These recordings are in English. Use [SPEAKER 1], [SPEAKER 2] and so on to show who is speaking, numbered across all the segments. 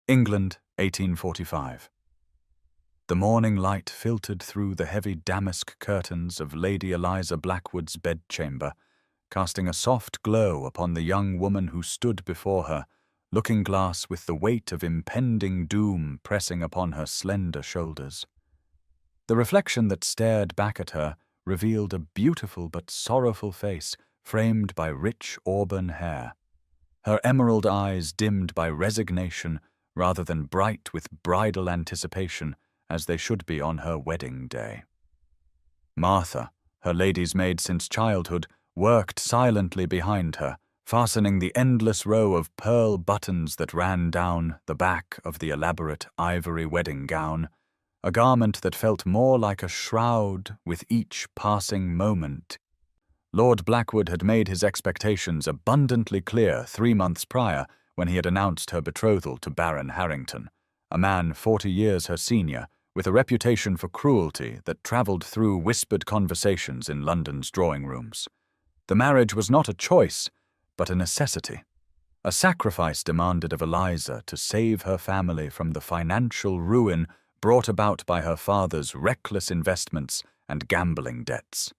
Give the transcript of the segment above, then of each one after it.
[SPEAKER 1] England, 1845. The morning light filtered through the heavy damask curtains of Lady Eliza Blackwood's bedchamber, casting a soft glow upon the young woman who stood before her, looking-glass with the weight of impending doom pressing upon her slender shoulders. The reflection that stared back at her revealed a beautiful but sorrowful face framed by rich auburn hair, her emerald eyes dimmed by resignation rather than bright with bridal anticipation, as they should be on her wedding day. Martha, her lady's maid since childhood, worked silently behind her, fastening the endless row of pearl buttons that ran down the back of the elaborate ivory wedding gown, a garment that felt more like a shroud with each passing moment. Lord Blackwood had made his expectations abundantly clear 3 months prior when he had announced her betrothal to Baron Harrington, a man 40 years her senior, with a reputation for cruelty that travelled through whispered conversations in London's drawing rooms. The marriage was not a choice, but a necessity, a sacrifice demanded of Eliza to save her family from the financial ruin brought about by her father's reckless investments and gambling debts.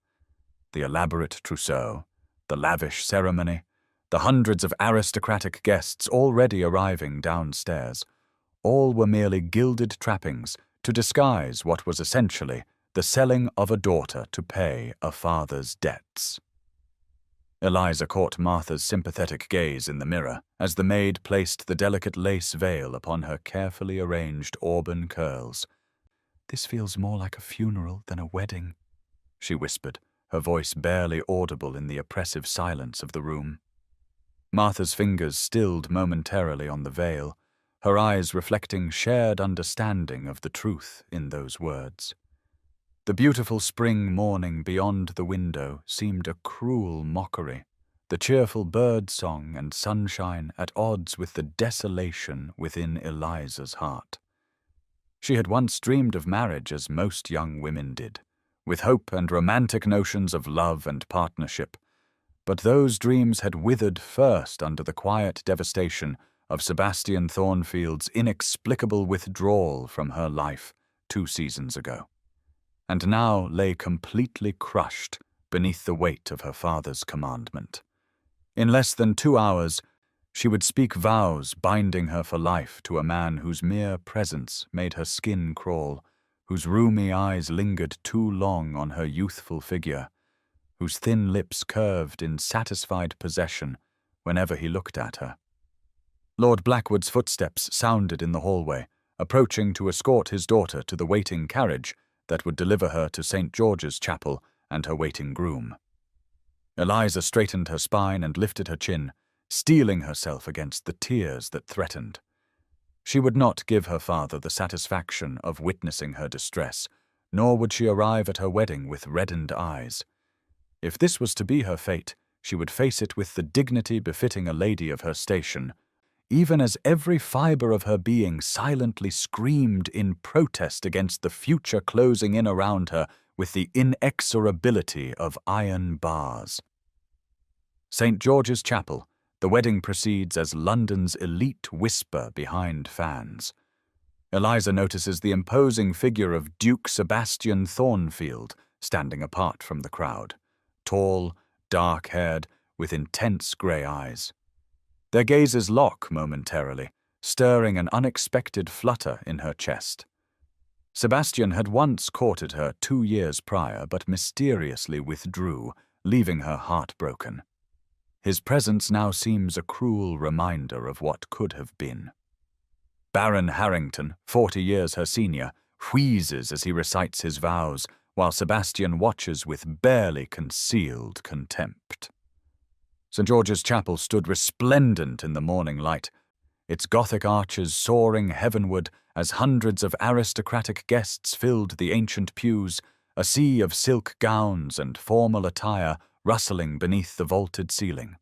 [SPEAKER 1] The elaborate trousseau, the lavish ceremony, the hundreds of aristocratic guests already arriving downstairs, all were merely gilded trappings to disguise what was essentially the selling of a daughter to pay a father's debts. Eliza caught Martha's sympathetic gaze in the mirror as the maid placed the delicate lace veil upon her carefully arranged auburn curls. "This feels more like a funeral than a wedding," she whispered, her voice barely audible in the oppressive silence of the room. Martha's fingers stilled momentarily on the veil, her eyes reflecting shared understanding of the truth in those words. The beautiful spring morning beyond the window seemed a cruel mockery, the cheerful bird song and sunshine at odds with the desolation within Eliza's heart. She had once dreamed of marriage as most young women did, with hope and romantic notions of love and partnership, but those dreams had withered first under the quiet devastation of Sebastian Thornfield's inexplicable withdrawal from her life 2 seasons ago, and now lay completely crushed beneath the weight of her father's commandment. In less than 2 hours, she would speak vows binding her for life to a man whose mere presence made her skin crawl, whose rheumy eyes lingered too long on her youthful figure, whose thin lips curved in satisfied possession whenever he looked at her. Lord Blackwood's footsteps sounded in the hallway, approaching to escort his daughter to the waiting carriage that would deliver her to St. George's Chapel and her waiting groom. Eliza straightened her spine and lifted her chin, steeling herself against the tears that threatened. She would not give her father the satisfaction of witnessing her distress, nor would she arrive at her wedding with reddened eyes. If this was to be her fate, she would face it with the dignity befitting a lady of her station, even as every fibre of her being silently screamed in protest against the future closing in around her with the inexorability of iron bars. St. George's Chapel, the wedding proceeds as London's elite whisper behind fans. Eliza notices the imposing figure of Duke Sebastian Thornfield standing apart from the crowd, tall, dark-haired, with intense grey eyes. Their gazes lock momentarily, stirring an unexpected flutter in her chest. Sebastian had once courted her 2 years prior, but mysteriously withdrew, leaving her heartbroken. His presence now seems a cruel reminder of what could have been. Baron Harrington, 40 years her senior, wheezes as he recites his vows, while Sebastian watches with barely concealed contempt. St. George's Chapel stood resplendent in the morning light, its Gothic arches soaring heavenward as hundreds of aristocratic guests filled the ancient pews, a sea of silk gowns and formal attire rustling beneath the vaulted ceiling.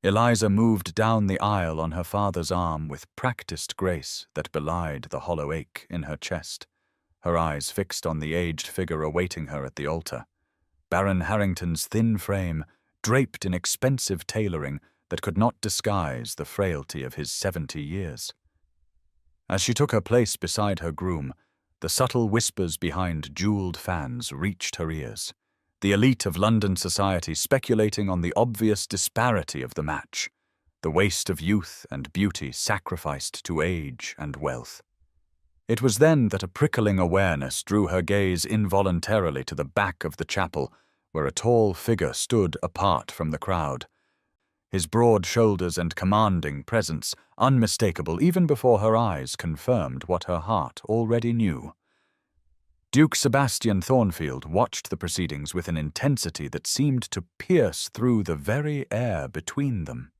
[SPEAKER 1] Eliza moved down the aisle on her father's arm with practiced grace that belied the hollow ache in her chest, her eyes fixed on the aged figure awaiting her at the altar. Baron Harrington's thin frame, draped in expensive tailoring that could not disguise the frailty of his 70 years. As she took her place beside her groom, the subtle whispers behind jeweled fans reached her ears. The elite of London society speculating on the obvious disparity of the match, the waste of youth and beauty sacrificed to age and wealth. It was then that a prickling awareness drew her gaze involuntarily to the back of the chapel, where a tall figure stood apart from the crowd. His broad shoulders and commanding presence, unmistakable even before her eyes confirmed what her heart already knew. Duke Sebastian Thornfield watched the proceedings with an intensity that seemed to pierce through the very air between them.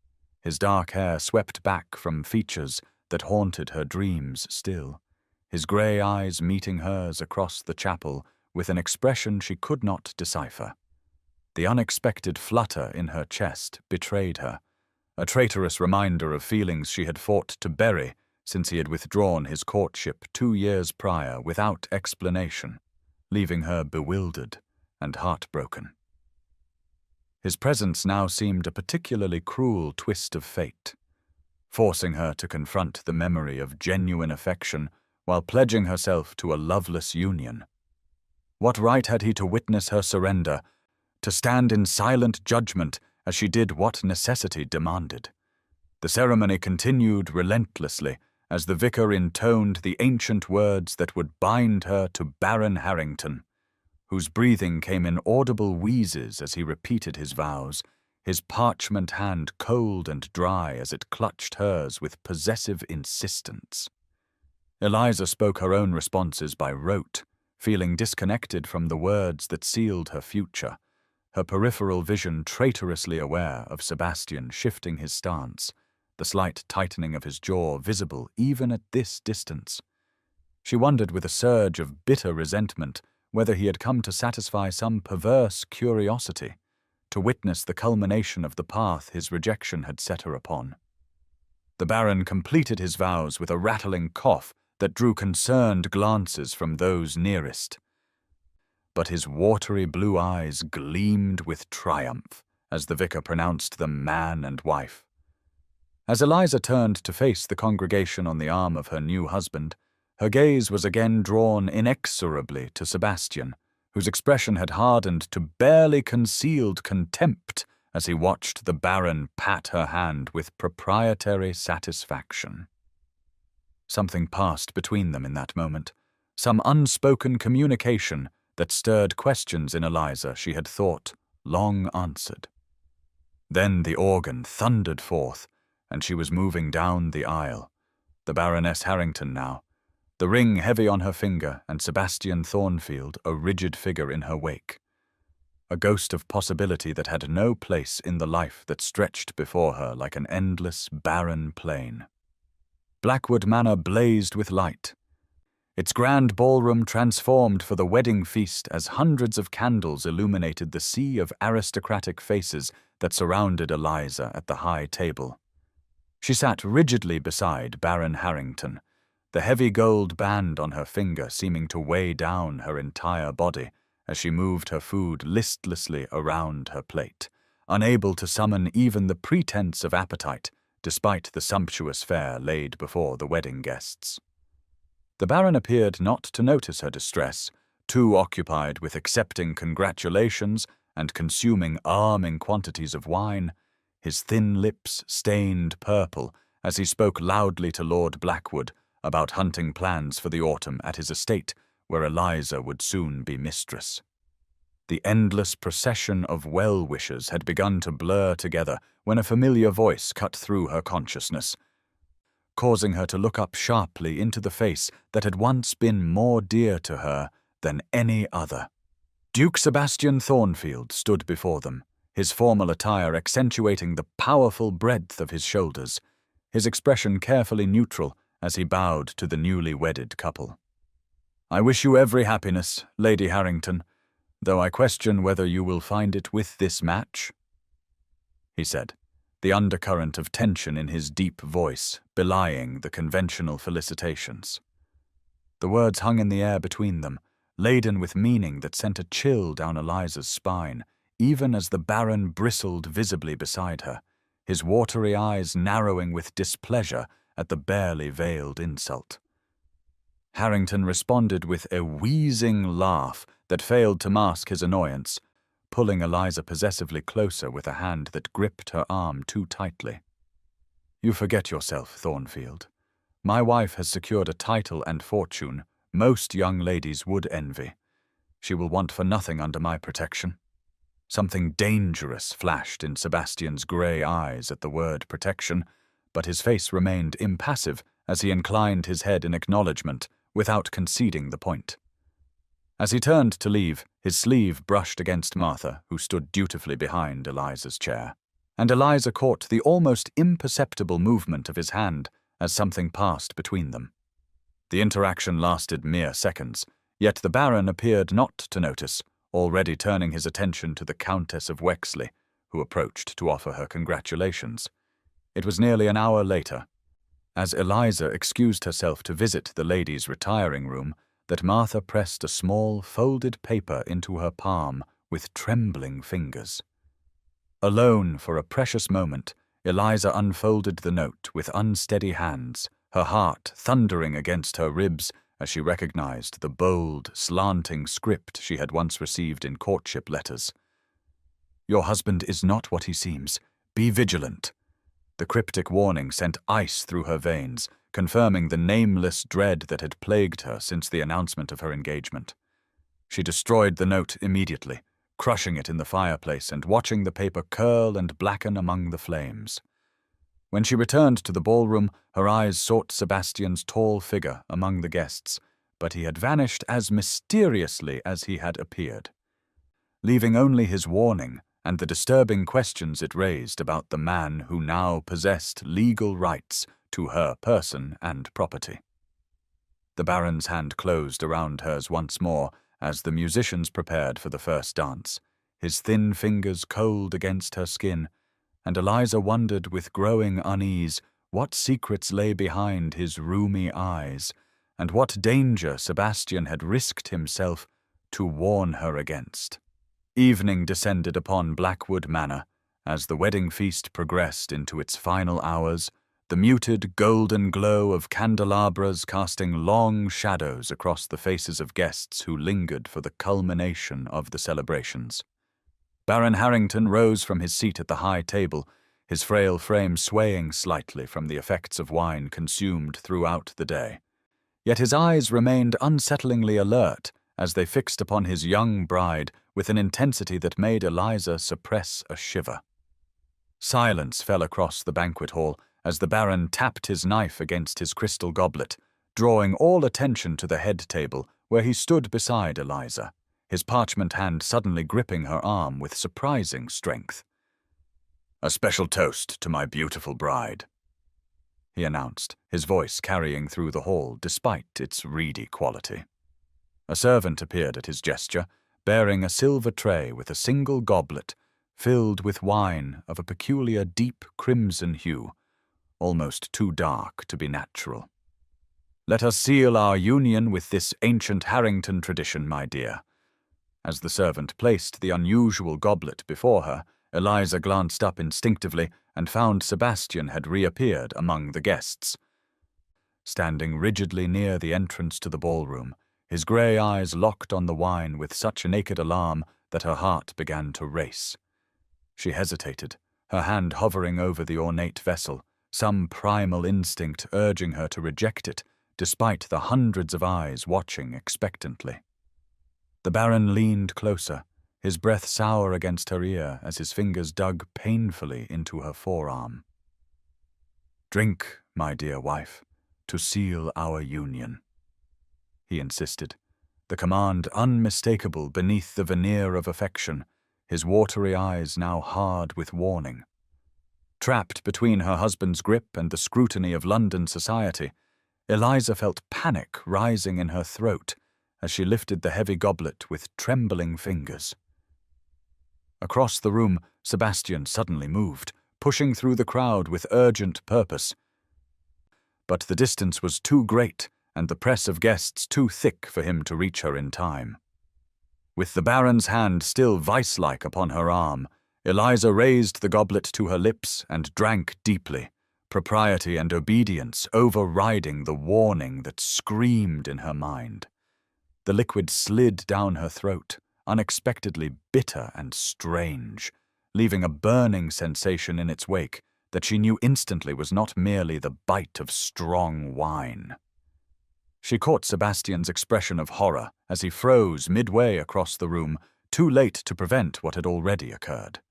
[SPEAKER 1] His dark hair swept back from features that haunted her dreams still, his grey eyes meeting hers across the chapel with an expression she could not decipher. The unexpected flutter in her chest betrayed her, a traitorous reminder of feelings she had fought to bury since he had withdrawn his courtship 2 years prior without explanation, leaving her bewildered and heartbroken. His presence now seemed a particularly cruel twist of fate, forcing her to confront the memory of genuine affection while pledging herself to a loveless union. What right had he to witness her surrender, to stand in silent judgment as she did what necessity demanded? The ceremony continued relentlessly as the vicar intoned the ancient words that would bind her to Baron Harrington, whose breathing came in audible wheezes as he repeated his vows, his parchment hand cold and dry as it clutched hers with possessive insistence. Eliza spoke her own responses by rote, feeling disconnected from the words that sealed her future, her peripheral vision traitorously aware of Sebastian shifting his stance, the slight tightening of his jaw visible even at this distance. She wondered with a surge of bitter resentment whether he had come to satisfy some perverse curiosity, to witness the culmination of the path his rejection had set her upon. The Baron completed his vows with a rattling cough that drew concerned glances from those nearest. But his watery blue eyes gleamed with triumph as the vicar pronounced them man and wife. As Eliza turned to face the congregation on the arm of her new husband, her gaze was again drawn inexorably to Sebastian, whose expression had hardened to barely concealed contempt as he watched the Baron pat her hand with proprietary satisfaction. Something passed between them in that moment, some unspoken communication that stirred questions in Eliza she had thought long answered. Then the organ thundered forth, and she was moving down the aisle, the Baroness Harrington now, the ring heavy on her finger and Sebastian Thornfield a rigid figure in her wake, a ghost of possibility that had no place in the life that stretched before her like an endless, barren plain. Blackwood Manor blazed with light, its grand ballroom transformed for the wedding feast as hundreds of candles illuminated the sea of aristocratic faces that surrounded Eliza at the high table. She sat rigidly beside Baron Harrington, the heavy gold band on her finger seeming to weigh down her entire body as she moved her food listlessly around her plate, unable to summon even the pretense of appetite despite the sumptuous fare laid before the wedding guests. The Baron appeared not to notice her distress, too occupied with accepting congratulations and consuming alarming quantities of wine, his thin lips stained purple as he spoke loudly to Lord Blackwood about hunting plans for the autumn at his estate, where Eliza would soon be mistress. The endless procession of well-wishers had begun to blur together when a familiar voice cut through her consciousness, causing her to look up sharply into the face that had once been more dear to her than any other. Duke Sebastian Thornfield stood before them, his formal attire accentuating the powerful breadth of his shoulders, his expression carefully neutral as he bowed to the newly wedded couple. "I wish you every happiness, Lady Harrington, though I question whether you will find it with this match," he said, the undercurrent of tension in his deep voice belying the conventional felicitations. The words hung in the air between them, laden with meaning that sent a chill down Eliza's spine, even as the Baron bristled visibly beside her, his watery eyes narrowing with displeasure at the barely veiled insult. Harrington responded with a wheezing laugh that failed to mask his annoyance, pulling Eliza possessively closer with a hand that gripped her arm too tightly. "You forget yourself, Thornfield. My wife has secured a title and fortune most young ladies would envy. She will want for nothing under my protection." Something dangerous flashed in Sebastian's grey eyes at the word protection, but his face remained impassive as he inclined his head in acknowledgement without conceding the point. As he turned to leave, his sleeve brushed against Martha, who stood dutifully behind Eliza's chair, and Eliza caught the almost imperceptible movement of his hand as something passed between them. The interaction lasted mere seconds, yet the Baron appeared not to notice, already turning his attention to the Countess of Wexley, who approached to offer her congratulations. It was nearly an hour later, as Eliza excused herself to visit the ladies' retiring room, that Martha pressed a small, folded paper into her palm with trembling fingers. Alone for a precious moment, Eliza unfolded the note with unsteady hands, her heart thundering against her ribs as she recognized the bold, slanting script she had once received in courtship letters. "Your husband is not what he seems. Be vigilant." The cryptic warning sent ice through her veins, confirming the nameless dread that had plagued her since the announcement of her engagement. She destroyed the note immediately, crushing it in the fireplace and watching the paper curl and blacken among the flames. When she returned to the ballroom, her eyes sought Sebastian's tall figure among the guests, but he had vanished as mysteriously as he had appeared, leaving only his warning and the disturbing questions it raised about the man who now possessed legal rights to her person and property. The Baron's hand closed around hers once more as the musicians prepared for the first dance, his thin fingers cold against her skin, and Eliza wondered with growing unease what secrets lay behind his rheumy eyes, and what danger Sebastian had risked himself to warn her against. Evening descended upon Blackwood Manor as the wedding feast progressed into its final hours, the muted golden glow of candelabras casting long shadows across the faces of guests who lingered for the culmination of the celebrations. Baron Harrington rose from his seat at the high table, his frail frame swaying slightly from the effects of wine consumed throughout the day. Yet his eyes remained unsettlingly alert as they fixed upon his young bride with an intensity that made Eliza suppress a shiver. Silence fell across the banquet hall as the Baron tapped his knife against his crystal goblet, drawing all attention to the head table where he stood beside Eliza, his parchment hand suddenly gripping her arm with surprising strength. "A special toast to my beautiful bride," he announced, his voice carrying through the hall despite its reedy quality. A servant appeared at his gesture, bearing a silver tray with a single goblet filled with wine of a peculiar deep crimson hue, almost too dark to be natural. "Let us seal our union with this ancient Harrington tradition, my dear." As the servant placed the unusual goblet before her, Eliza glanced up instinctively and found Sebastian had reappeared among the guests. Standing rigidly near the entrance to the ballroom, his grey eyes locked on the wine with such naked alarm that her heart began to race. She hesitated, her hand hovering over the ornate vessel, some primal instinct urging her to reject it, despite the hundreds of eyes watching expectantly. The Baron leaned closer, his breath sour against her ear as his fingers dug painfully into her forearm. "Drink, my dear wife, to seal our union," he insisted, the command unmistakable beneath the veneer of affection, his watery eyes now hard with warning. Trapped between her husband's grip and the scrutiny of London society, Eliza felt panic rising in her throat as she lifted the heavy goblet with trembling fingers. Across the room, Sebastian suddenly moved, pushing through the crowd with urgent purpose. But the distance was too great and the press of guests too thick for him to reach her in time. With the Baron's hand still vice-like upon her arm, Eliza raised the goblet to her lips and drank deeply, propriety and obedience overriding the warning that screamed in her mind. The liquid slid down her throat, unexpectedly bitter and strange, leaving a burning sensation in its wake that she knew instantly was not merely the bite of strong wine. She caught Sebastian's expression of horror as he froze midway across the room, too late to prevent what had already occurred.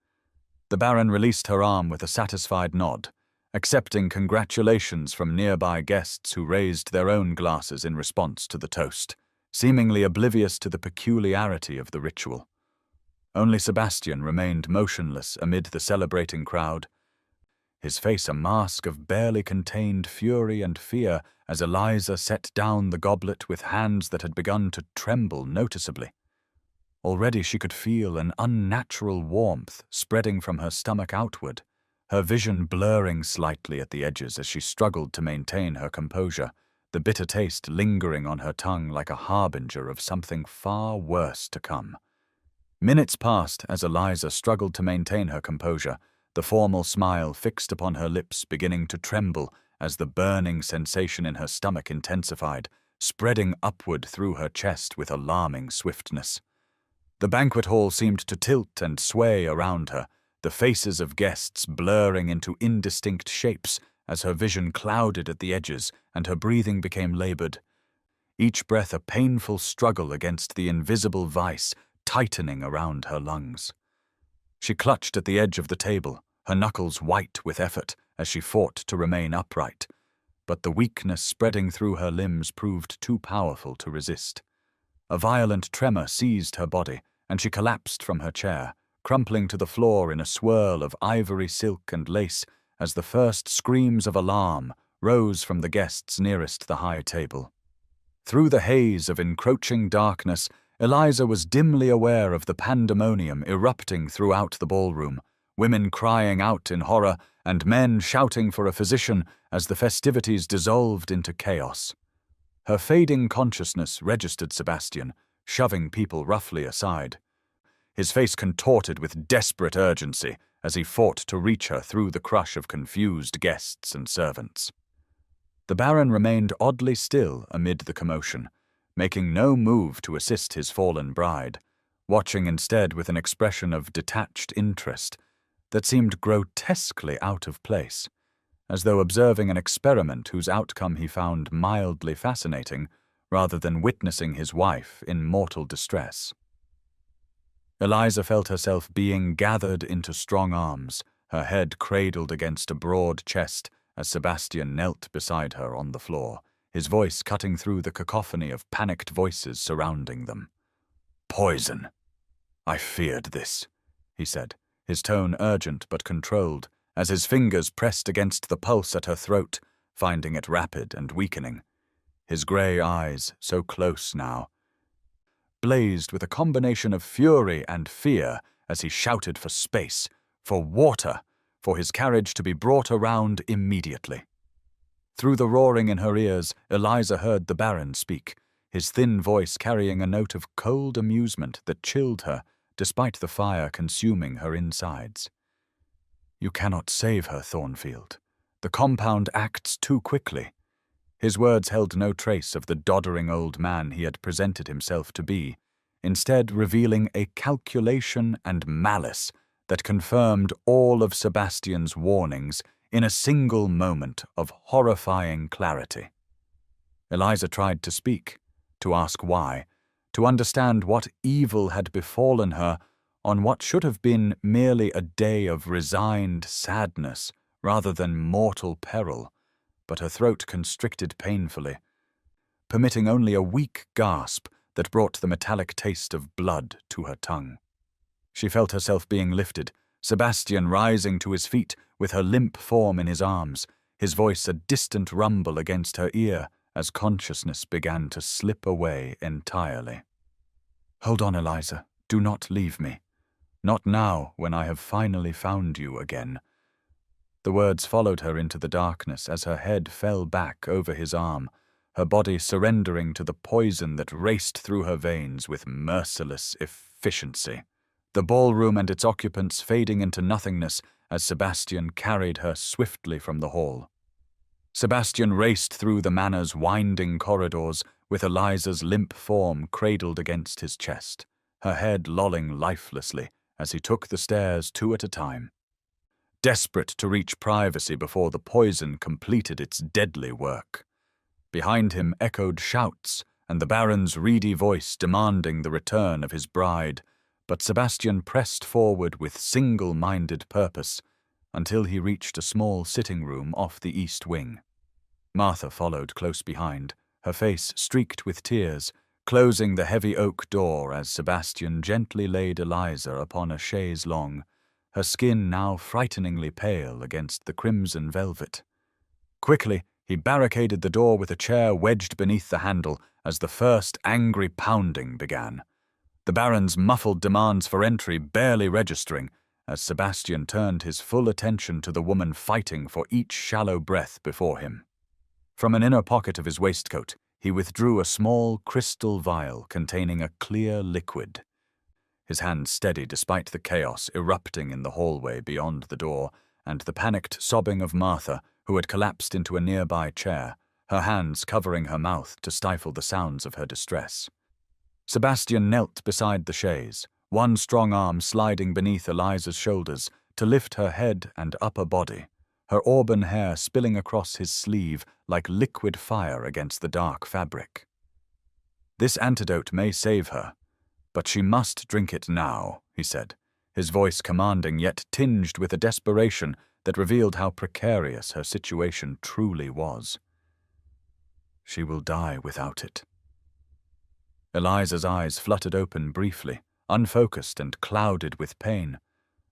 [SPEAKER 1] The Baron released her arm with a satisfied nod, accepting congratulations from nearby guests who raised their own glasses in response to the toast, seemingly oblivious to the peculiarity of the ritual. Only Sebastian remained motionless amid the celebrating crowd, his face a mask of barely contained fury and fear as Eliza set down the goblet with hands that had begun to tremble noticeably. Already she could feel an unnatural warmth spreading from her stomach outward, her vision blurring slightly at the edges as she struggled to maintain her composure, the bitter taste lingering on her tongue like a harbinger of something far worse to come. Minutes passed as Eliza struggled to maintain her composure, the formal smile fixed upon her lips beginning to tremble as the burning sensation in her stomach intensified, spreading upward through her chest with alarming swiftness. The banquet hall seemed to tilt and sway around her, the faces of guests blurring into indistinct shapes as her vision clouded at the edges and her breathing became labored, each breath a painful struggle against the invisible vice tightening around her lungs. She clutched at the edge of the table, her knuckles white with effort as she fought to remain upright, but the weakness spreading through her limbs proved too powerful to resist. A violent tremor seized her body, and she collapsed from her chair, crumpling to the floor in a swirl of ivory silk and lace as the first screams of alarm rose from the guests nearest the high table. Through the haze of encroaching darkness, Eliza was dimly aware of the pandemonium erupting throughout the ballroom, women crying out in horror and men shouting for a physician as the festivities dissolved into chaos. Her fading consciousness registered Sebastian, shoving people roughly aside. His face contorted with desperate urgency as he fought to reach her through the crush of confused guests and servants. The Baron remained oddly still amid the commotion, making no move to assist his fallen bride, watching instead with an expression of detached interest that seemed grotesquely out of place, as though observing an experiment whose outcome he found mildly fascinating, rather than witnessing his wife in mortal distress. Eliza felt herself being gathered into strong arms, her head cradled against a broad chest as Sebastian knelt beside her on the floor, his voice cutting through the cacophony of panicked voices surrounding them. "Poison. I feared this," he said, his tone urgent but controlled, as his fingers pressed against the pulse at her throat, finding it rapid and weakening. His grey eyes, so close now, blazed with a combination of fury and fear as he shouted for space, for water, for his carriage to be brought around immediately. Through the roaring in her ears, Eliza heard the Baron speak, his thin voice carrying a note of cold amusement that chilled her, despite the fire consuming her insides. "You cannot save her, Thornfield. The compound acts too quickly." His words held no trace of the doddering old man he had presented himself to be, instead revealing a calculation and malice that confirmed all of Sebastian's warnings in a single moment of horrifying clarity. Eliza tried to speak, to ask why, to understand what evil had befallen her on what should have been merely a day of resigned sadness rather than mortal peril, but her throat constricted painfully, permitting only a weak gasp that brought the metallic taste of blood to her tongue. She felt herself being lifted, Sebastian rising to his feet with her limp form in his arms, his voice a distant rumble against her ear as consciousness began to slip away entirely. "Hold on, Eliza. Do not leave me. Not now, when I have finally found you again." The words followed her into the darkness as her head fell back over his arm, her body surrendering to the poison that raced through her veins with merciless efficiency. The ballroom and its occupants fading into nothingness as Sebastian carried her swiftly from the hall. Sebastian raced through the manor's winding corridors with Eliza's limp form cradled against his chest, her head lolling lifelessly as he took the stairs 2 at a time, desperate to reach privacy before the poison completed its deadly work. Behind him echoed shouts and the Baron's reedy voice demanding the return of his bride, but Sebastian pressed forward with single-minded purpose until he reached a small sitting room off the east wing. Martha followed close behind, her face streaked with tears, closing the heavy oak door as Sebastian gently laid Eliza upon a chaise longue, her skin now frighteningly pale against the crimson velvet. Quickly, he barricaded the door with a chair wedged beneath the handle as the first angry pounding began, the Baron's muffled demands for entry barely registering as Sebastian turned his full attention to the woman fighting for each shallow breath before him. From an inner pocket of his waistcoat, he withdrew a small crystal vial containing a clear liquid. His hand steady despite the chaos erupting in the hallway beyond the door and the panicked sobbing of Martha, who had collapsed into a nearby chair, her hands covering her mouth to stifle the sounds of her distress. Sebastian knelt beside the chaise, one strong arm sliding beneath Eliza's shoulders to lift her head and upper body, her auburn hair spilling across his sleeve like liquid fire against the dark fabric. "This antidote may save her, but she must drink it now," he said, his voice commanding yet tinged with a desperation that revealed how precarious her situation truly was. "She will die without it." Eliza's eyes fluttered open briefly, unfocused and clouded with pain,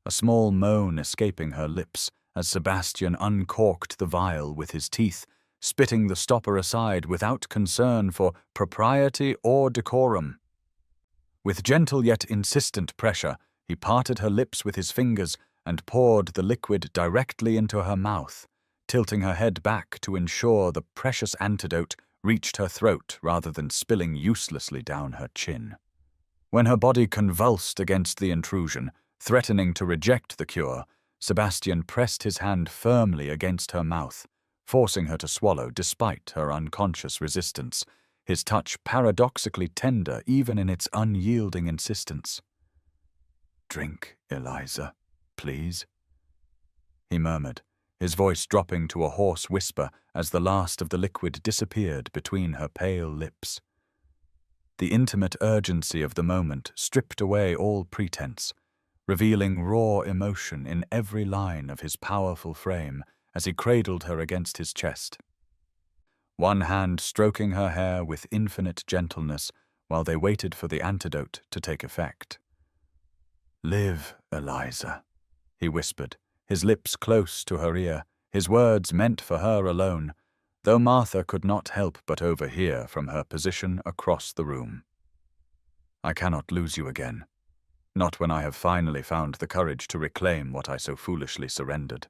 [SPEAKER 1] a small moan escaping her lips as Sebastian uncorked the vial with his teeth, spitting the stopper aside without concern for propriety or decorum. With gentle yet insistent pressure, he parted her lips with his fingers and poured the liquid directly into her mouth, tilting her head back to ensure the precious antidote reached her throat rather than spilling uselessly down her chin. When her body convulsed against the intrusion, threatening to reject the cure, Sebastian pressed his hand firmly against her mouth, forcing her to swallow despite her unconscious resistance, his touch paradoxically tender even in its unyielding insistence. "Drink, Eliza, please," he murmured, his voice dropping to a hoarse whisper as the last of the liquid disappeared between her pale lips. The intimate urgency of the moment stripped away all pretense, revealing raw emotion in every line of his powerful frame as he cradled her against his chest, one hand stroking her hair with infinite gentleness while they waited for the antidote to take effect. "Live, Eliza," he whispered, his lips close to her ear, his words meant for her alone, though Martha could not help but overhear from her position across the room. "I cannot lose you again, not when I have finally found the courage to reclaim what I so foolishly surrendered."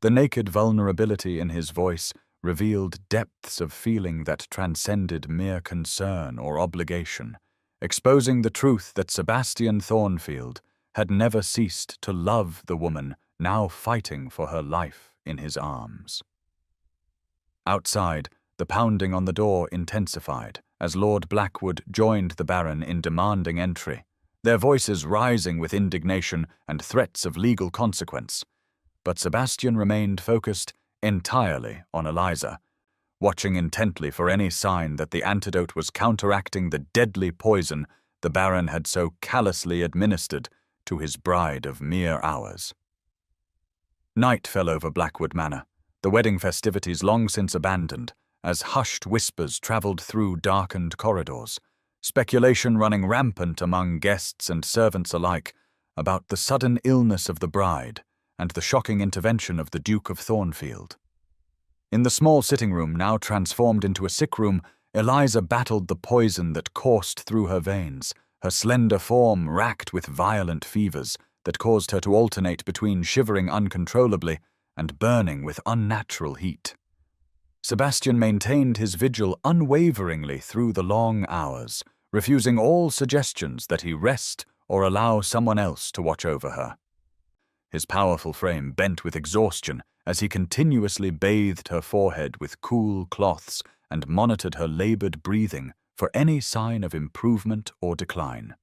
[SPEAKER 1] The naked vulnerability in his voice revealed depths of feeling that transcended mere concern or obligation, exposing the truth that Sebastian Thornfield had never ceased to love the woman now fighting for her life in his arms. Outside, the pounding on the door intensified as Lord Blackwood joined the Baron in demanding entry, their voices rising with indignation and threats of legal consequence. But Sebastian remained focused entirely on Eliza, watching intently for any sign that the antidote was counteracting the deadly poison the Baron had so callously administered to his bride of mere hours. Night fell over Blackwood Manor, the wedding festivities long since abandoned, as hushed whispers travelled through darkened corridors, speculation running rampant among guests and servants alike about the sudden illness of the bride and the shocking intervention of the Duke of Thornfield. In the small sitting room, now transformed into a sick room, Eliza battled the poison that coursed through her veins, her slender form racked with violent fevers that caused her to alternate between shivering uncontrollably and burning with unnatural heat. Sebastian maintained his vigil unwaveringly through the long hours, refusing all suggestions that he rest or allow someone else to watch over her. His powerful frame bent with exhaustion as he continuously bathed her forehead with cool cloths and monitored her labored breathing for any sign of improvement or decline.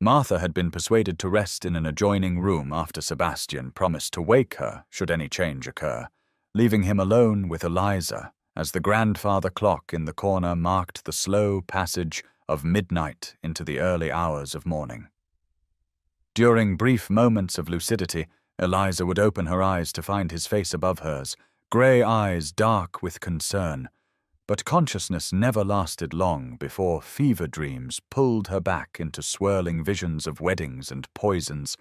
[SPEAKER 1] Martha had been persuaded to rest in an adjoining room after Sebastian promised to wake her should any change occur, leaving him alone with Eliza as the grandfather clock in the corner marked the slow passage of midnight into the early hours of morning. During brief moments of lucidity, Eliza would open her eyes to find his face above hers, grey eyes dark with concern. But consciousness never lasted long before fever dreams pulled her back into swirling visions of weddings and poisons,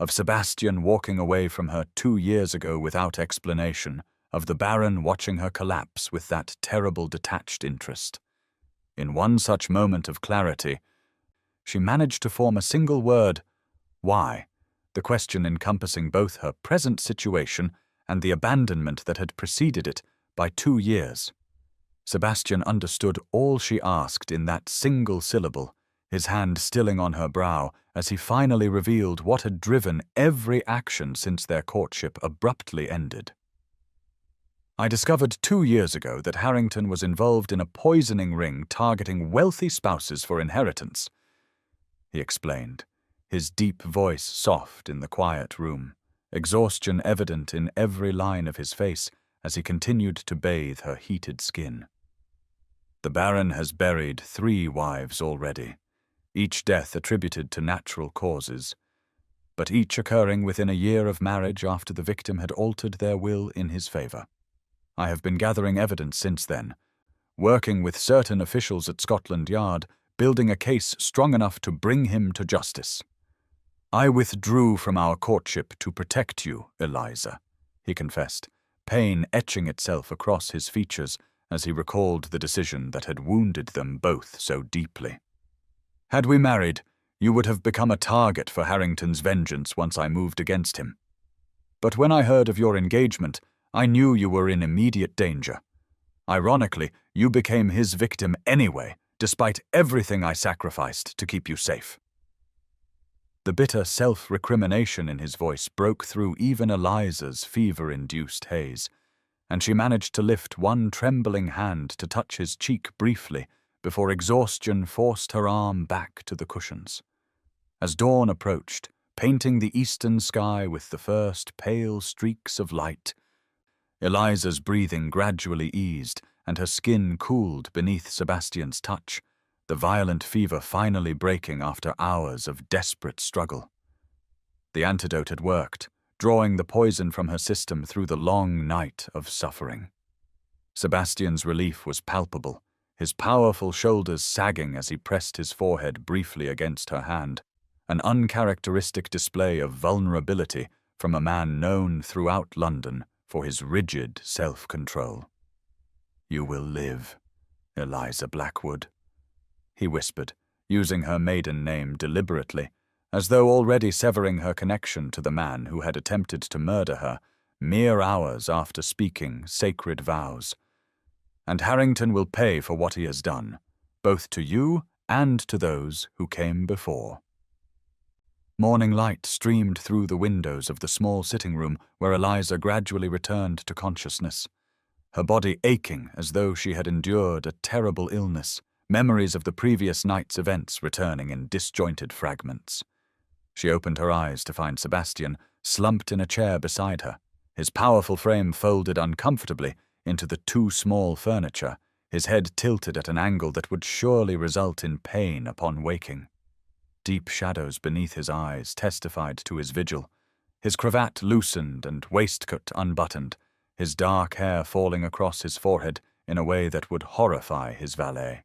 [SPEAKER 1] of Sebastian walking away from her 2 years ago without explanation, of the Baron watching her collapse with that terrible detached interest. In one such moment of clarity, she managed to form a single word: why? The question encompassing both her present situation and the abandonment that had preceded it by 2 years. Sebastian understood all she asked in that single syllable, his hand stilling on her brow as he finally revealed what had driven every action since their courtship abruptly ended. I discovered 2 years ago that Harrington was involved in a poisoning ring targeting wealthy spouses for inheritance, he explained, his deep voice soft in the quiet room, exhaustion evident in every line of his face as he continued to bathe her heated skin. The Baron has buried 3 wives already, each death attributed to natural causes, but each occurring within a year of marriage after the victim had altered their will in his favor. I have been gathering evidence since then, working with certain officials at Scotland Yard, building a case strong enough to bring him to justice. I withdrew from our courtship to protect you, Eliza, he confessed, pain etching itself across his features as he recalled the decision that had wounded them both so deeply. Had we married, you would have become a target for Harrington's vengeance once I moved against him. But when I heard of your engagement, I knew you were in immediate danger. Ironically, you became his victim anyway, despite everything I sacrificed to keep you safe. The bitter self-recrimination in his voice broke through even Eliza's fever-induced haze, and she managed to lift one trembling hand to touch his cheek briefly before exhaustion forced her arm back to the cushions. As dawn approached, painting the eastern sky with the first pale streaks of light, Eliza's breathing gradually eased and her skin cooled beneath Sebastian's touch, the violent fever finally breaking after hours of desperate struggle. The antidote had worked, drawing the poison from her system through the long night of suffering. Sebastian's relief was palpable, his powerful shoulders sagging as he pressed his forehead briefly against her hand, an uncharacteristic display of vulnerability from a man known throughout London for his rigid self-control. "You will live, Eliza Blackwood," he whispered, using her maiden name deliberately, as though already severing her connection to the man who had attempted to murder her mere hours after speaking sacred vows. "And Harrington will pay for what he has done, both to you and to those who came before." Morning light streamed through the windows of the small sitting room where Eliza gradually returned to consciousness, her body aching as though she had endured a terrible illness, memories of the previous night's events returning in disjointed fragments. She opened her eyes to find Sebastian slumped in a chair beside her, his powerful frame folded uncomfortably into the too small furniture, his head tilted at an angle that would surely result in pain upon waking. Deep shadows beneath his eyes testified to his vigil, his cravat loosened and waistcoat unbuttoned, his dark hair falling across his forehead in a way that would horrify his valet.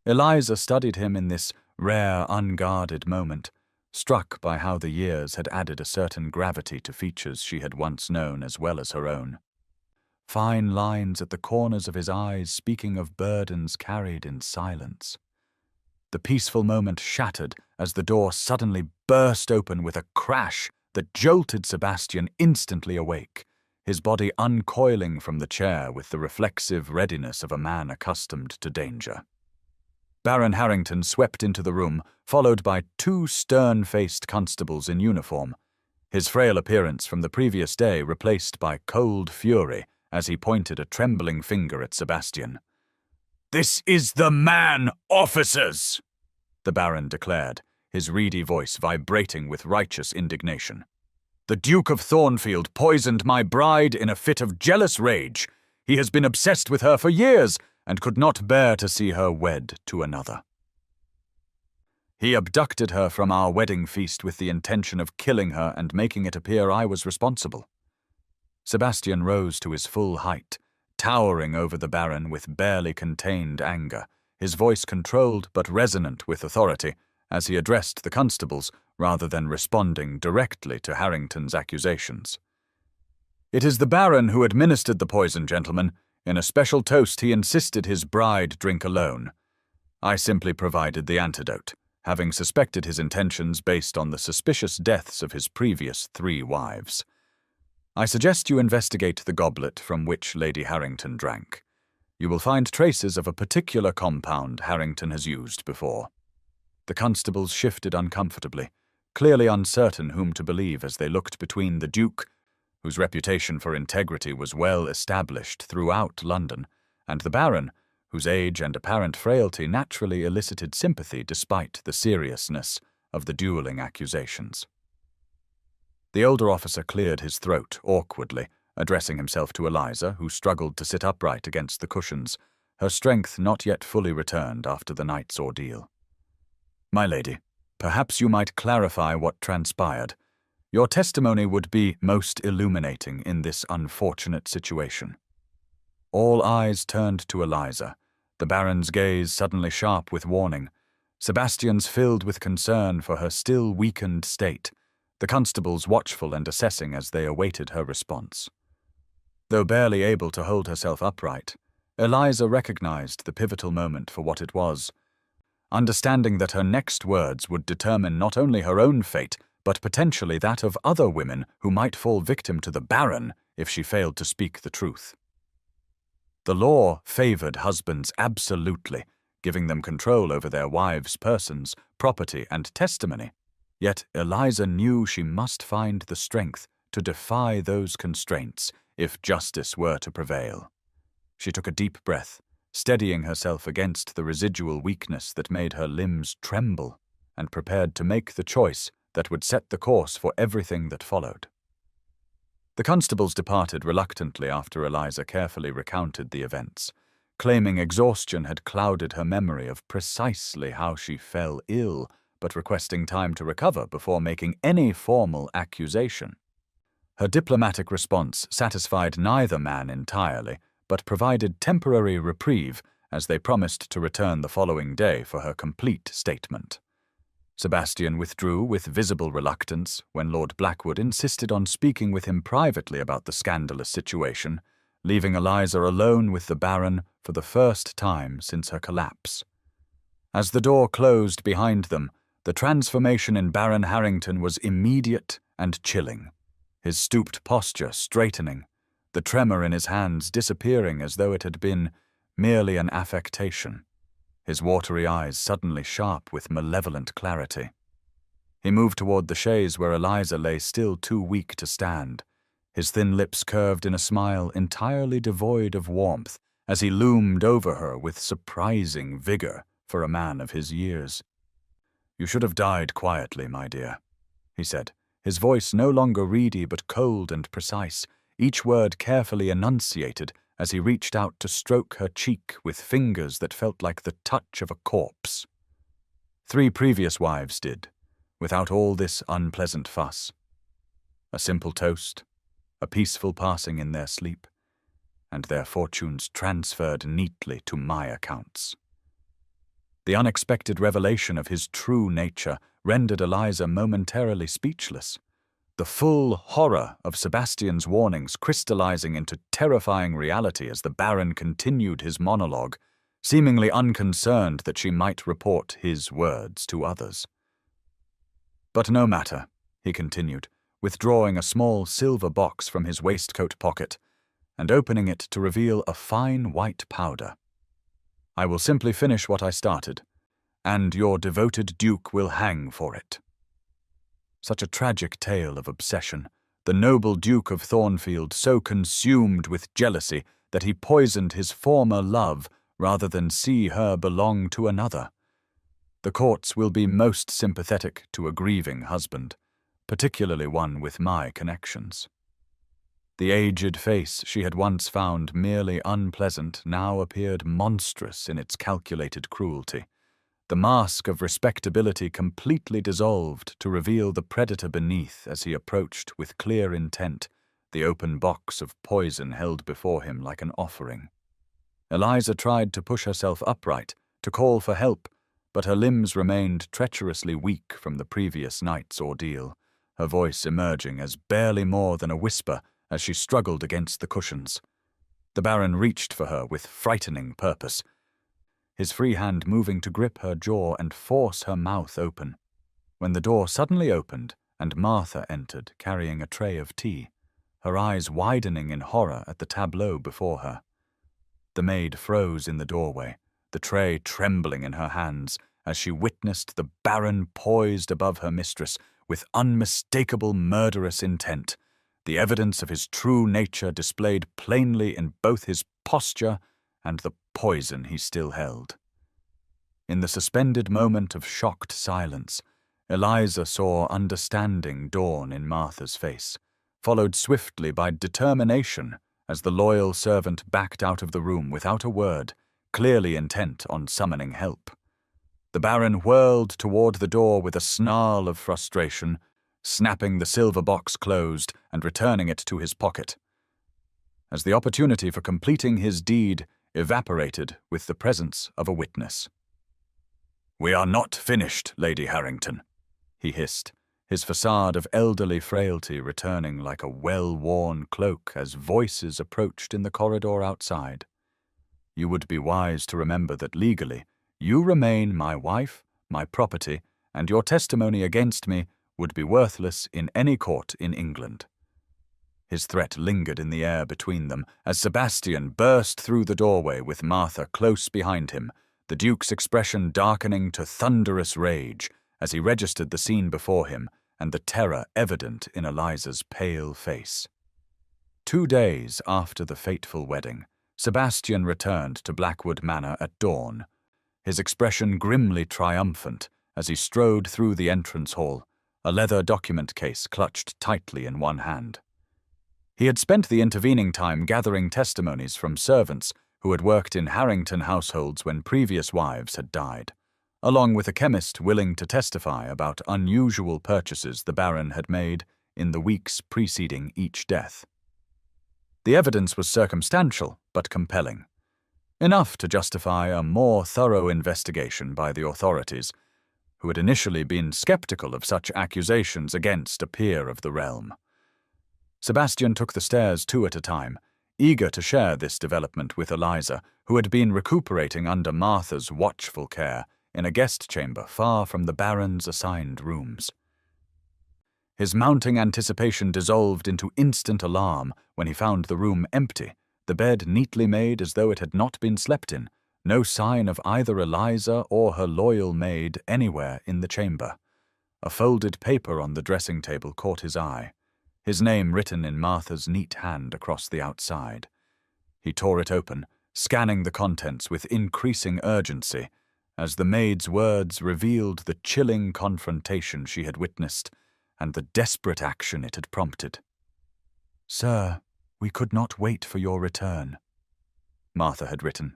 [SPEAKER 1] Eliza studied him in this rare, unguarded moment, struck by how the years had added a certain gravity to features she had once known as well as her own. Fine lines at the corners of his eyes speaking of burdens carried in silence. The peaceful moment shattered as the door suddenly burst open with a crash that jolted Sebastian instantly awake, his body uncoiling from the chair with the reflexive readiness of a man accustomed to danger. Baron Harrington swept into the room, followed by 2 stern-faced constables in uniform, his frail appearance from the previous day replaced by cold fury as he pointed a trembling finger at Sebastian. "This is the man, officers!" the Baron declared, his reedy voice vibrating with righteous indignation. "The Duke of Thornfield poisoned my bride in a fit of jealous rage. He has been obsessed with her for years and could not bear to see her wed to another. He abducted her from our wedding feast with the intention of killing her and making it appear I was responsible." Sebastian rose to his full height, towering over the Baron with barely contained anger, his voice controlled but resonant with authority, as he addressed the constables rather than responding directly to Harrington's accusations. "It is the Baron who administered the poison, gentlemen. In a special toast he insisted his bride drink alone. I simply provided the antidote, having suspected his intentions based on the suspicious deaths of his previous 3 wives. I suggest you investigate the goblet from which Lady Harrington drank. You will find traces of a particular compound Harrington has used before." The constables shifted uncomfortably, clearly uncertain whom to believe as they looked between the Duke, whose reputation for integrity was well established throughout London, and the Baron, whose age and apparent frailty naturally elicited sympathy despite the seriousness of the dueling accusations. The older officer cleared his throat awkwardly, addressing himself to Eliza, who struggled to sit upright against the cushions, her strength not yet fully returned after the night's ordeal. "My lady, perhaps you might clarify what transpired. Your testimony would be most illuminating in this unfortunate situation." All eyes turned to Eliza, the Baron's gaze suddenly sharp with warning, Sebastian's filled with concern for her still weakened state, the constables watchful and assessing as they awaited her response. Though barely able to hold herself upright, Eliza recognized the pivotal moment for what it was, understanding that her next words would determine not only her own fate, but potentially that of other women who might fall victim to the Baron if she failed to speak the truth. The law favored husbands absolutely, giving them control over their wives' persons, property, and testimony. Yet Eliza knew she must find the strength to defy those constraints if justice were to prevail. She took a deep breath, steadying herself against the residual weakness that made her limbs tremble, and prepared to make the choice that would set the course for everything that followed. The constables departed reluctantly after Eliza carefully recounted the events, claiming exhaustion had clouded her memory of precisely how she fell ill, but requesting time to recover before making any formal accusation. Her diplomatic response satisfied neither man entirely, but provided temporary reprieve as they promised to return the following day for her complete statement. Sebastian withdrew with visible reluctance when Lord Blackwood insisted on speaking with him privately about the scandalous situation, leaving Eliza alone with the Baron for the first time since her collapse. As the door closed behind them, the transformation in Baron Harrington was immediate and chilling, his stooped posture straightening, the tremor in his hands disappearing as though it had been merely an affectation, his watery eyes suddenly sharp with malevolent clarity. He moved toward the chaise where Eliza lay still too weak to stand, his thin lips curved in a smile entirely devoid of warmth as he loomed over her with surprising vigor for a man of his years. "You should have died quietly, my dear," he said, his voice no longer reedy but cold and precise, each word carefully enunciated as he reached out to stroke her cheek with fingers that felt like the touch of a corpse. 3 previous wives did, without all this unpleasant fuss. A simple toast, a peaceful passing in their sleep, and their fortunes transferred neatly to my accounts. The unexpected revelation of his true nature rendered Eliza momentarily speechless, the full horror of Sebastian's warnings crystallizing into terrifying reality as the Baron continued his monologue, seemingly unconcerned that she might report his words to others. "But no matter," he continued, withdrawing a small silver box from his waistcoat pocket and opening it to reveal a fine white powder. "I will simply finish what I started, and your devoted Duke will hang for it." Such a tragic tale of obsession. The noble Duke of Thornfield so consumed with jealousy that he poisoned his former love rather than see her belong to another. The courts will be most sympathetic to a grieving husband, particularly one with my connections. The aged face she had once found merely unpleasant now appeared monstrous in its calculated cruelty. The mask of respectability completely dissolved to reveal the predator beneath as he approached with clear intent, the open box of poison held before him like an offering. Eliza tried to push herself upright, to call for help, but her limbs remained treacherously weak from the previous night's ordeal, her voice emerging as barely more than a whisper as she struggled against the cushions. The Baron reached for her with frightening purpose, his free hand moving to grip her jaw and force her mouth open, when the door suddenly opened and Martha entered carrying a tray of tea, her eyes widening in horror at the tableau before her. The maid froze in the doorway, the tray trembling in her hands as she witnessed the Baron poised above her mistress with unmistakable murderous intent, the evidence of his true nature displayed plainly in both his posture and the poison he still held. In the suspended moment of shocked silence, Eliza saw understanding dawn in Martha's face, followed swiftly by determination as the loyal servant backed out of the room without a word, clearly intent on summoning help. The Baron whirled toward the door with a snarl of frustration, snapping the silver box closed and returning it to his pocket. As the opportunity for completing his deed evaporated with the presence of a witness. "We are not finished, Lady Harrington," he hissed, his facade of elderly frailty returning like a well-worn cloak as voices approached in the corridor outside. "You would be wise to remember that legally, you remain my wife, my property, and your testimony against me would be worthless in any court in England." His threat lingered in the air between them as Sebastian burst through the doorway with Martha close behind him, the Duke's expression darkening to thunderous rage as he registered the scene before him and the terror evident in Eliza's pale face. 2 days after the fateful wedding, Sebastian returned to Blackwood Manor at dawn, his expression grimly triumphant as he strode through the entrance hall, a leather document case clutched tightly in one hand. He had spent the intervening time gathering testimonies from servants who had worked in Harrington households when previous wives had died, along with a chemist willing to testify about unusual purchases the Baron had made in the weeks preceding each death. The evidence was circumstantial but compelling, enough to justify a more thorough investigation by the authorities, who had initially been skeptical of such accusations against a peer of the realm. Sebastian took the stairs 2 at a time, eager to share this development with Eliza, who had been recuperating under Martha's watchful care in a guest chamber far from the Baron's assigned rooms. His mounting anticipation dissolved into instant alarm when he found the room empty, the bed neatly made as though it had not been slept in, no sign of either Eliza or her loyal maid anywhere in the chamber. A folded paper on the dressing table caught his eye, his name written in Martha's neat hand across the outside. He tore it open, scanning the contents with increasing urgency, as the maid's words revealed the chilling confrontation she had witnessed and the desperate action it had prompted. "Sir, we could not wait for your return," Martha had written.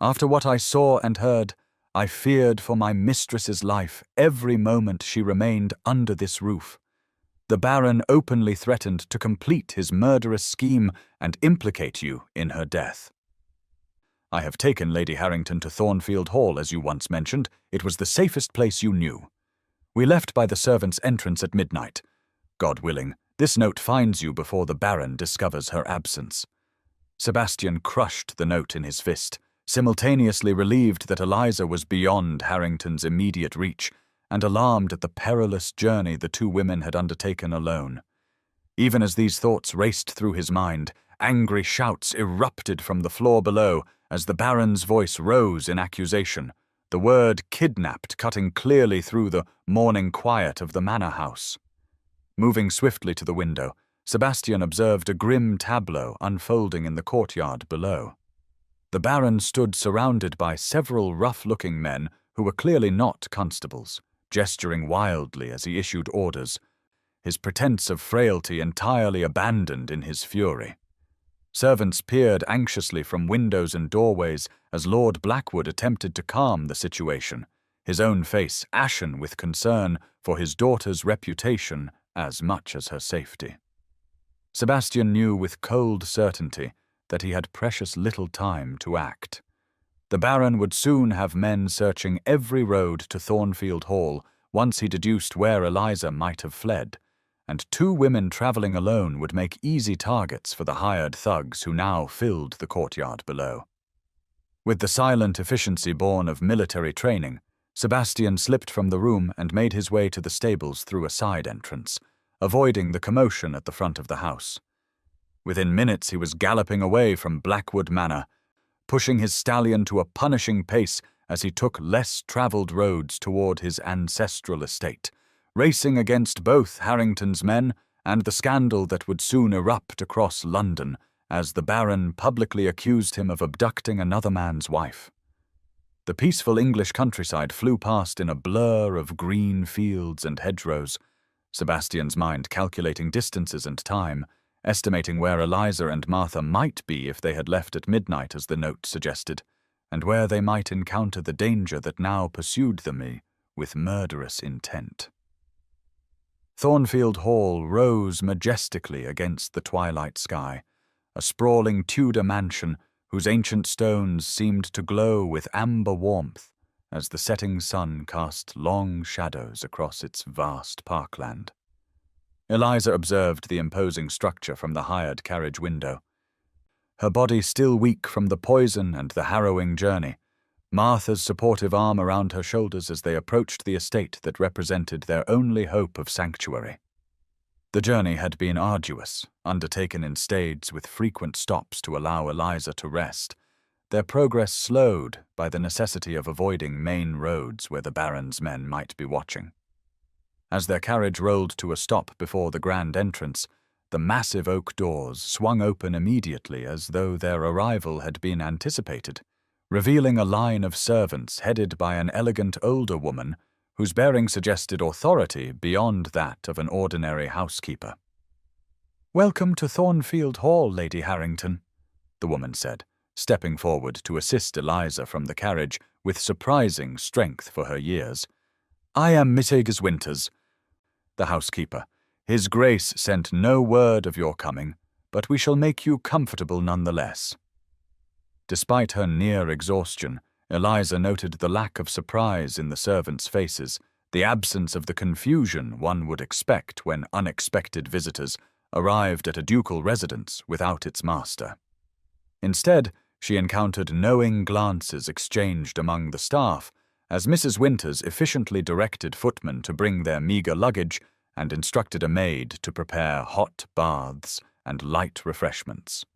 [SPEAKER 1] "After what I saw and heard, I feared for my mistress's life every moment she remained under this roof. The Baron openly threatened to complete his murderous scheme and implicate you in her death. I have taken Lady Harrington to Thornfield Hall, as you once mentioned. It was the safest place you knew. We left by the servants' entrance at midnight. God willing, this note finds you before the Baron discovers her absence." Sebastian crushed the note in his fist, simultaneously relieved that Eliza was beyond Harrington's immediate reach, and alarmed at the perilous journey the 2 women had undertaken alone. Even as these thoughts raced through his mind, angry shouts erupted from the floor below as the Baron's voice rose in accusation, the word kidnapped cutting clearly through the morning quiet of the manor house. Moving swiftly to the window, Sebastian observed a grim tableau unfolding in the courtyard below. The Baron stood surrounded by several rough-looking men who were clearly not constables, gesturing wildly as he issued orders, his pretense of frailty entirely abandoned in his fury. Servants peered anxiously from windows and doorways as Lord Blackwood attempted to calm the situation, his own face ashen with concern for his daughter's reputation as much as her safety. Sebastian knew with cold certainty that he had precious little time to act. The Baron would soon have men searching every road to Thornfield Hall once he deduced where Eliza might have fled, and 2 women travelling alone would make easy targets for the hired thugs who now filled the courtyard below. With the silent efficiency born of military training, Sebastian slipped from the room and made his way to the stables through a side entrance, avoiding the commotion at the front of the house. Within minutes he was galloping away from Blackwood Manor, pushing his stallion to a punishing pace as he took less travelled roads toward his ancestral estate, racing against both Harrington's men and the scandal that would soon erupt across London as the Baron publicly accused him of abducting another man's wife. The peaceful English countryside flew past in a blur of green fields and hedgerows, Sebastian's mind calculating distances and time, estimating where Eliza and Martha might be if they had left at midnight as the note suggested, and where they might encounter the danger that now pursued them with murderous intent. Thornfield Hall rose majestically against the twilight sky, a sprawling Tudor mansion whose ancient stones seemed to glow with amber warmth as the setting sun cast long shadows across its vast parkland. Eliza observed the imposing structure from the hired carriage window. Her body still weak from the poison and the harrowing journey, Martha's supportive arm around her shoulders as they approached the estate that represented their only hope of sanctuary. The journey had been arduous, undertaken in stages with frequent stops to allow Eliza to rest, their progress slowed by the necessity of avoiding main roads where the Baron's men might be watching. As their carriage rolled to a stop before the grand entrance, the massive oak doors swung open immediately as though their arrival had been anticipated, revealing a line of servants headed by an elegant older woman whose bearing suggested authority beyond that of an ordinary housekeeper. "Welcome to Thornfield Hall, Lady Harrington," the woman said, stepping forward to assist Eliza from the carriage with surprising strength for her years. "I am Mrs. Winters, the housekeeper. His Grace sent no word of your coming, but we shall make you comfortable nonetheless." Despite her near exhaustion, Eliza noted the lack of surprise in the servants' faces, the absence of the confusion one would expect when unexpected visitors arrived at a ducal residence without its master. Instead, she encountered knowing glances exchanged among the staff as Mrs. Winters efficiently directed footmen to bring their meagre luggage and instructed a maid to prepare hot baths and light refreshments.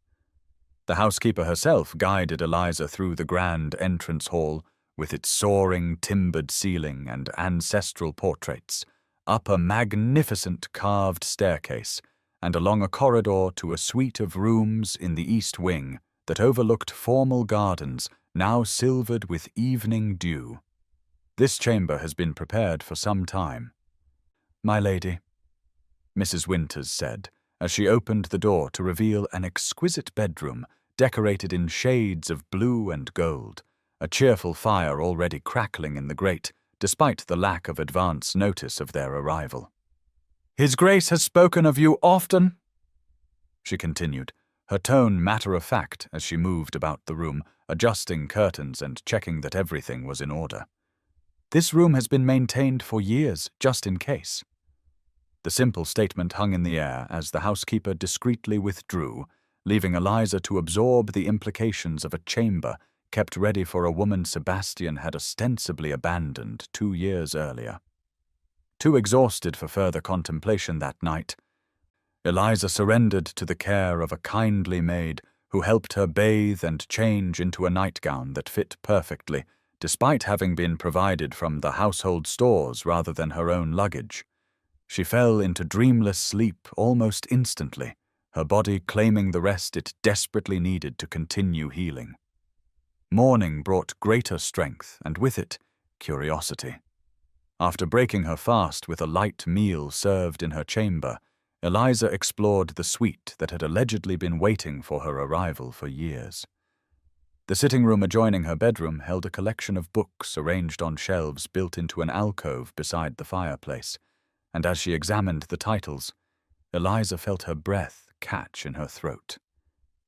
[SPEAKER 1] The housekeeper herself guided Eliza through the grand entrance hall with its soaring timbered ceiling and ancestral portraits, up a magnificent carved staircase, and along a corridor to a suite of rooms in the east wing that overlooked formal gardens now silvered with evening dew. "This chamber has been prepared for some time, my lady," Mrs. Winters said, as she opened the door to reveal an exquisite bedroom decorated in shades of blue and gold, a cheerful fire already crackling in the grate, despite the lack of advance notice of their arrival. "His Grace has spoken of you often," she continued, her tone matter-of-fact as she moved about the room, adjusting curtains and checking that everything was in order. "This room has been maintained for years, just in case." The simple statement hung in the air as the housekeeper discreetly withdrew, leaving Eliza to absorb the implications of a chamber kept ready for a woman Sebastian had ostensibly abandoned 2 years earlier. Too exhausted for further contemplation that night, Eliza surrendered to the care of a kindly maid who helped her bathe and change into a nightgown that fit perfectly, despite having been provided from the household stores rather than her own luggage. She fell into dreamless sleep almost instantly, her body claiming the rest it desperately needed to continue healing. Morning brought greater strength, and with it, curiosity. After breaking her fast with a light meal served in her chamber, Eliza explored the suite that had allegedly been waiting for her arrival for years. The sitting room adjoining her bedroom held a collection of books arranged on shelves built into an alcove beside the fireplace, and as she examined the titles, Eliza felt her breath catch in her throat.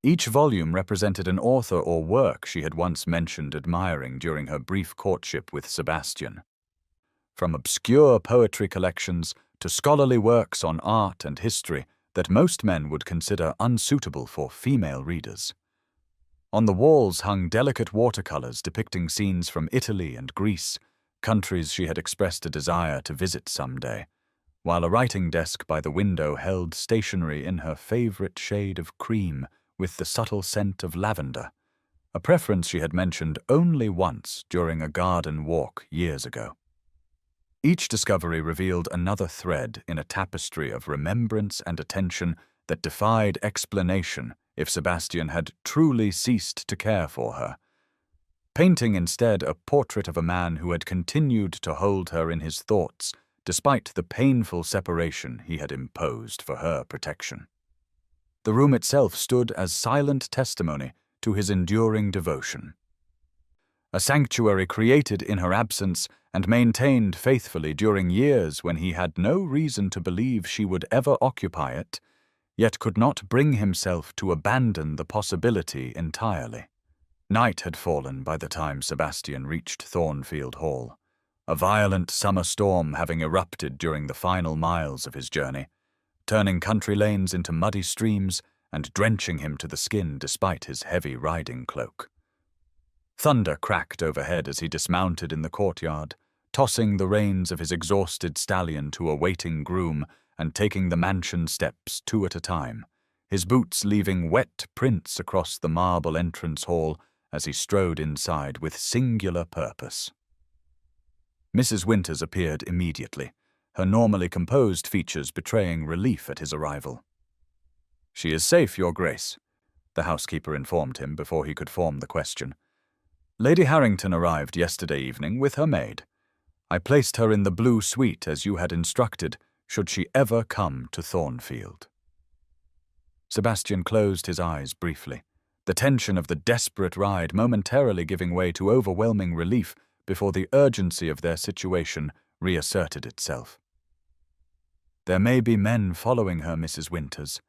[SPEAKER 1] Each volume represented an author or work she had once mentioned admiring during her brief courtship with Sebastian. From obscure poetry collections to scholarly works on art and history that most men would consider unsuitable for female readers. On the walls hung delicate watercolors depicting scenes from Italy and Greece, countries she had expressed a desire to visit someday, while a writing desk by the window held stationery in her favorite shade of cream with the subtle scent of lavender, a preference she had mentioned only once during a garden walk years ago. Each discovery revealed another thread in a tapestry of remembrance and attention that defied explanation if Sebastian had truly ceased to care for her, painting instead a portrait of a man who had continued to hold her in his thoughts despite the painful separation he had imposed for her protection. The room itself stood as silent testimony to his enduring devotion. A sanctuary created in her absence and maintained faithfully during years when he had no reason to believe she would ever occupy it, yet could not bring himself to abandon the possibility entirely. Night had fallen by the time Sebastian reached Thornfield Hall, a violent summer storm having erupted during the final miles of his journey, turning country lanes into muddy streams and drenching him to the skin despite his heavy riding cloak. Thunder cracked overhead as he dismounted in the courtyard, tossing the reins of his exhausted stallion to a waiting groom and taking the mansion steps 2 at a time, his boots leaving wet prints across the marble entrance hall as he strode inside with singular purpose. Mrs. Winters appeared immediately, her normally composed features betraying relief at his arrival. "She is safe, Your Grace," the housekeeper informed him before he could form the question. "Lady Harrington arrived yesterday evening with her maid. I placed her in the blue suite as you had instructed, should she ever come to Thornfield." Sebastian closed his eyes briefly, the tension of the desperate ride momentarily giving way to overwhelming relief before the urgency of their situation reasserted itself. "There may be men following her, Mrs. Winters.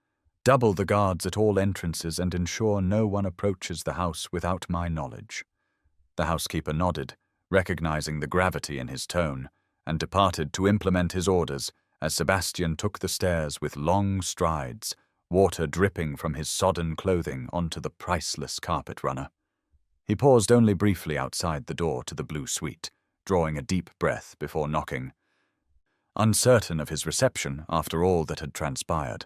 [SPEAKER 1] Double the guards at all entrances and ensure no one approaches the house without my knowledge." The housekeeper nodded, recognizing the gravity in his tone, and departed to implement his orders as Sebastian took the stairs with long strides, water dripping from his sodden clothing onto the priceless carpet runner. He paused only briefly outside the door to the blue suite, drawing a deep breath before knocking, uncertain of his reception after all that had transpired.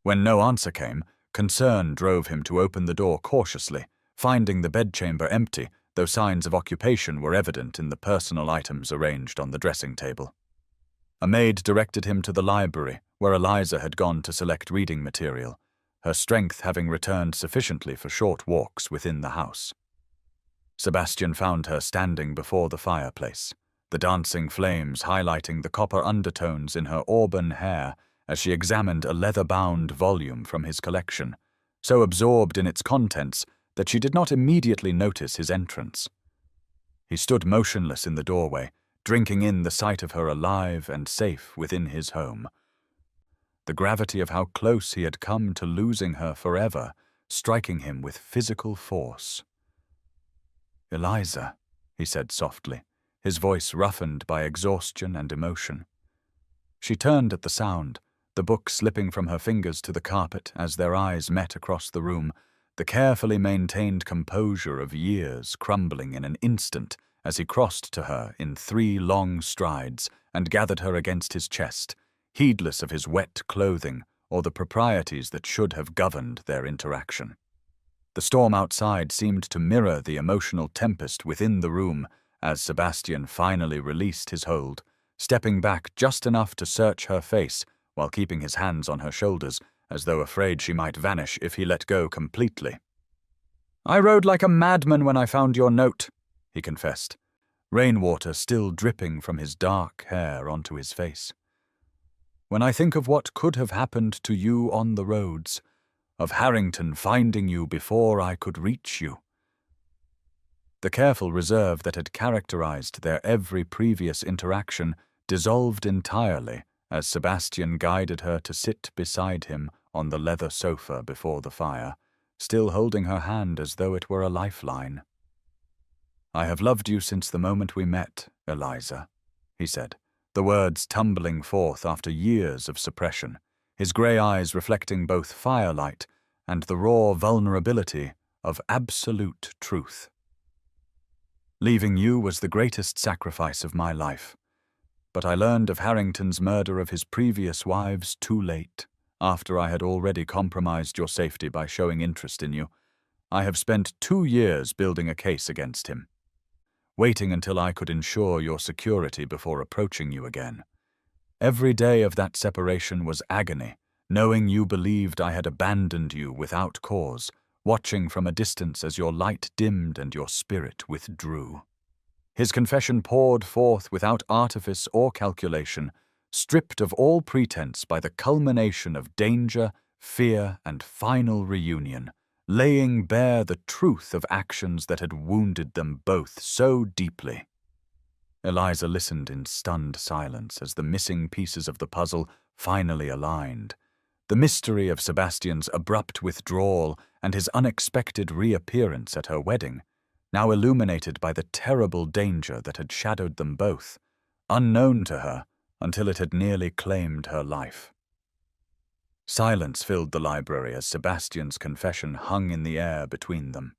[SPEAKER 1] When no answer came, concern drove him to open the door cautiously, finding the bedchamber empty, though signs of occupation were evident in the personal items arranged on the dressing table. A maid directed him to the library, where Eliza had gone to select reading material, her strength having returned sufficiently for short walks within the house. Sebastian found her standing before the fireplace, the dancing flames highlighting the copper undertones in her auburn hair as she examined a leather-bound volume from his collection, so absorbed in its contents that she did not immediately notice his entrance. He stood motionless in the doorway, drinking in the sight of her alive and safe within his home. The gravity of how close he had come to losing her forever, striking him with physical force. "Eliza," he said softly, his voice roughened by exhaustion and emotion. She turned at the sound, the book slipping from her fingers to the carpet as their eyes met across the room, the carefully maintained composure of years crumbling in an instant as he crossed to her in 3 long strides and gathered her against his chest, heedless of his wet clothing or the proprieties that should have governed their interaction. The storm outside seemed to mirror the emotional tempest within the room as Sebastian finally released his hold, stepping back just enough to search her face while keeping his hands on her shoulders, as though afraid she might vanish if he let go completely. "I rode like a madman when I found your note," he confessed, rainwater still dripping from his dark hair onto his face. "When I think of what could have happened to you on the roads, of Harrington finding you before I could reach you." The careful reserve that had characterized their every previous interaction dissolved entirely as Sebastian guided her to sit beside him on the leather sofa before the fire, still holding her hand as though it were a lifeline. "I have loved you since the moment we met, Eliza," he said, the words tumbling forth after years of suppression, his grey eyes reflecting both firelight and the raw vulnerability of absolute truth. "Leaving you was the greatest sacrifice of my life, but I learned of Harrington's murder of his previous wives too late, after I had already compromised your safety by showing interest in you. I have spent 2 years building a case against him, waiting until I could ensure your security before approaching you again. Every day of that separation was agony, knowing you believed I had abandoned you without cause, watching from a distance as your light dimmed and your spirit withdrew." His confession poured forth without artifice or calculation, stripped of all pretense by the culmination of danger, fear, and final reunion, laying bare the truth of actions that had wounded them both so deeply. Eliza listened in stunned silence as the missing pieces of the puzzle finally aligned. The mystery of Sebastian's abrupt withdrawal and his unexpected reappearance at her wedding, now illuminated by the terrible danger that had shadowed them both, unknown to her until it had nearly claimed her life. Silence filled the library as Sebastian's confession hung in the air between them.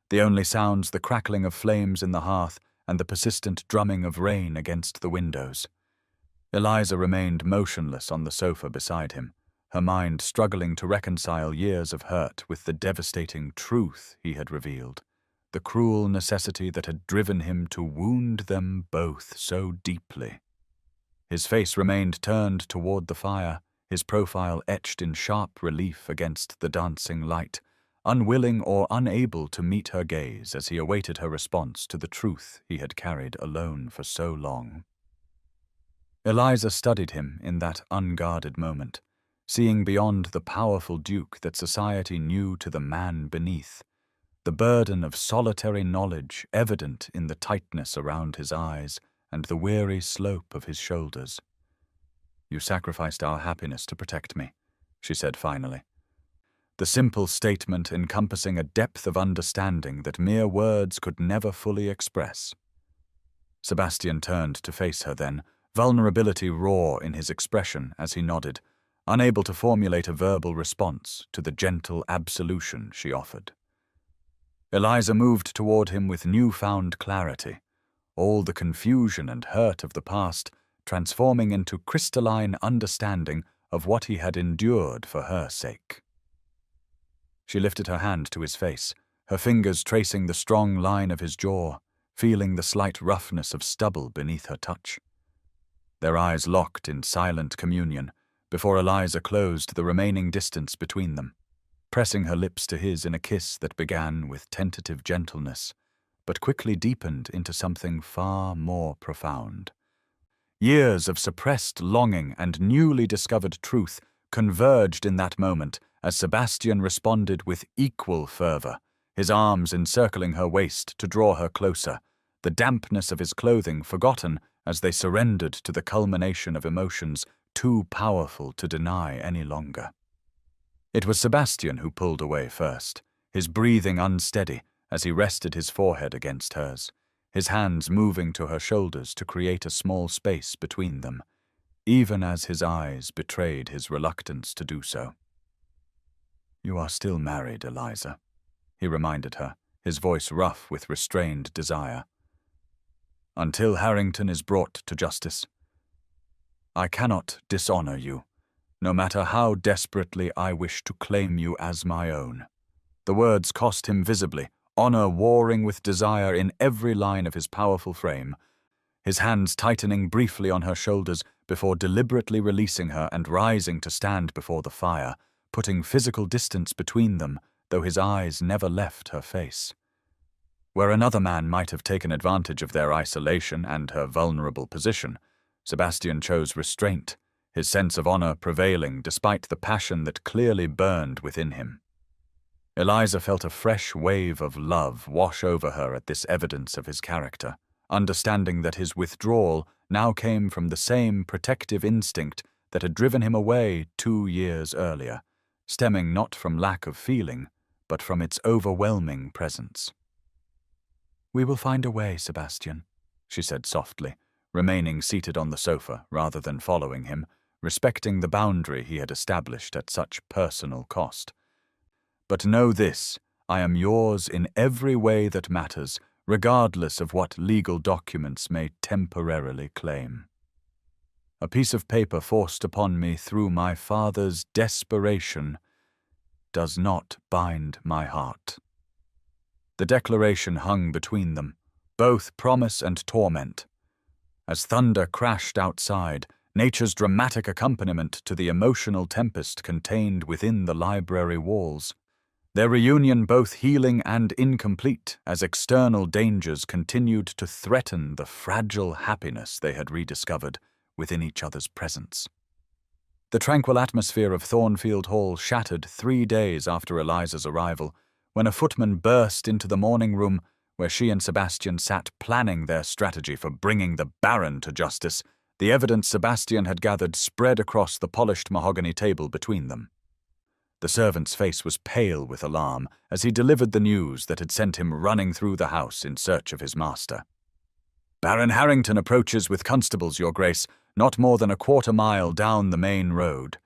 [SPEAKER 1] The only sounds the crackling of flames in the hearth and the persistent drumming of rain against the windows. Eliza remained motionless on the sofa beside him, her mind struggling to reconcile years of hurt with the devastating truth he had revealed, the cruel necessity that had driven him to wound them both so deeply. His face remained turned toward the fire, his profile etched in sharp relief against the dancing light, unwilling or unable to meet her gaze as he awaited her response to the truth he had carried alone for so long. Eliza studied him in that unguarded moment, seeing beyond the powerful duke that society knew to the man beneath, the burden of solitary knowledge evident in the tightness around his eyes and the weary slope of his shoulders. "You sacrificed our happiness to protect me," she said finally. The simple statement encompassing a depth of understanding that mere words could never fully express. Sebastian turned to face her then, vulnerability raw in his expression as he nodded, unable to formulate a verbal response to the gentle absolution she offered. Eliza moved toward him with newfound clarity, all the confusion and hurt of the past transforming into crystalline understanding of what he had endured for her sake. She lifted her hand to his face, her fingers tracing the strong line of his jaw, feeling the slight roughness of stubble beneath her touch. Their eyes locked in silent communion before Eliza closed the remaining distance between them, pressing her lips to his in a kiss that began with tentative gentleness, but quickly deepened into something far more profound. Years of suppressed longing and newly discovered truth converged in that moment as Sebastian responded with equal fervor, his arms encircling her waist to draw her closer, the dampness of his clothing forgotten as they surrendered to the culmination of emotions too powerful to deny any longer. It was Sebastian who pulled away first, his breathing unsteady as he rested his forehead against hers, his hands moving to her shoulders to create a small space between them, even as his eyes betrayed his reluctance to do so. "You are still married, Eliza," he reminded her, his voice rough with restrained desire. "Until Harrington is brought to justice. I cannot dishonor you, no matter how desperately I wish to claim you as my own." The words cost him visibly, honor warring with desire in every line of his powerful frame, his hands tightening briefly on her shoulders before deliberately releasing her and rising to stand before the fire, putting physical distance between them, though his eyes never left her face. Where another man might have taken advantage of their isolation and her vulnerable position, Sebastian chose restraint, his sense of honor prevailing despite the passion that clearly burned within him. Eliza felt a fresh wave of love wash over her at this evidence of his character, understanding that his withdrawal now came from the same protective instinct that had driven him away 2 years earlier, stemming not from lack of feeling, but from its overwhelming presence. "We will find a way, Sebastian," she said softly, remaining seated on the sofa rather than following him, respecting the boundary he had established at such personal cost. "But know this, I am yours in every way that matters, regardless of what legal documents may temporarily claim. A piece of paper forced upon me through my father's desperation does not bind my heart." The declaration hung between them, both promise and torment. As thunder crashed outside, nature's dramatic accompaniment to the emotional tempest contained within the library walls, their reunion both healing and incomplete as external dangers continued to threaten the fragile happiness they had rediscovered within each other's presence. The tranquil atmosphere of Thornfield Hall shattered 3 days after Eliza's arrival, when a footman burst into the morning room where she and Sebastian sat planning their strategy for bringing the Baron to justice, the evidence Sebastian had gathered spread across the polished mahogany table between them. The servant's face was pale with alarm as he delivered the news that had sent him running through the house in search of his master. "Baron Harrington approaches with constables, Your Grace, not more than a 1/4 mile down the main road.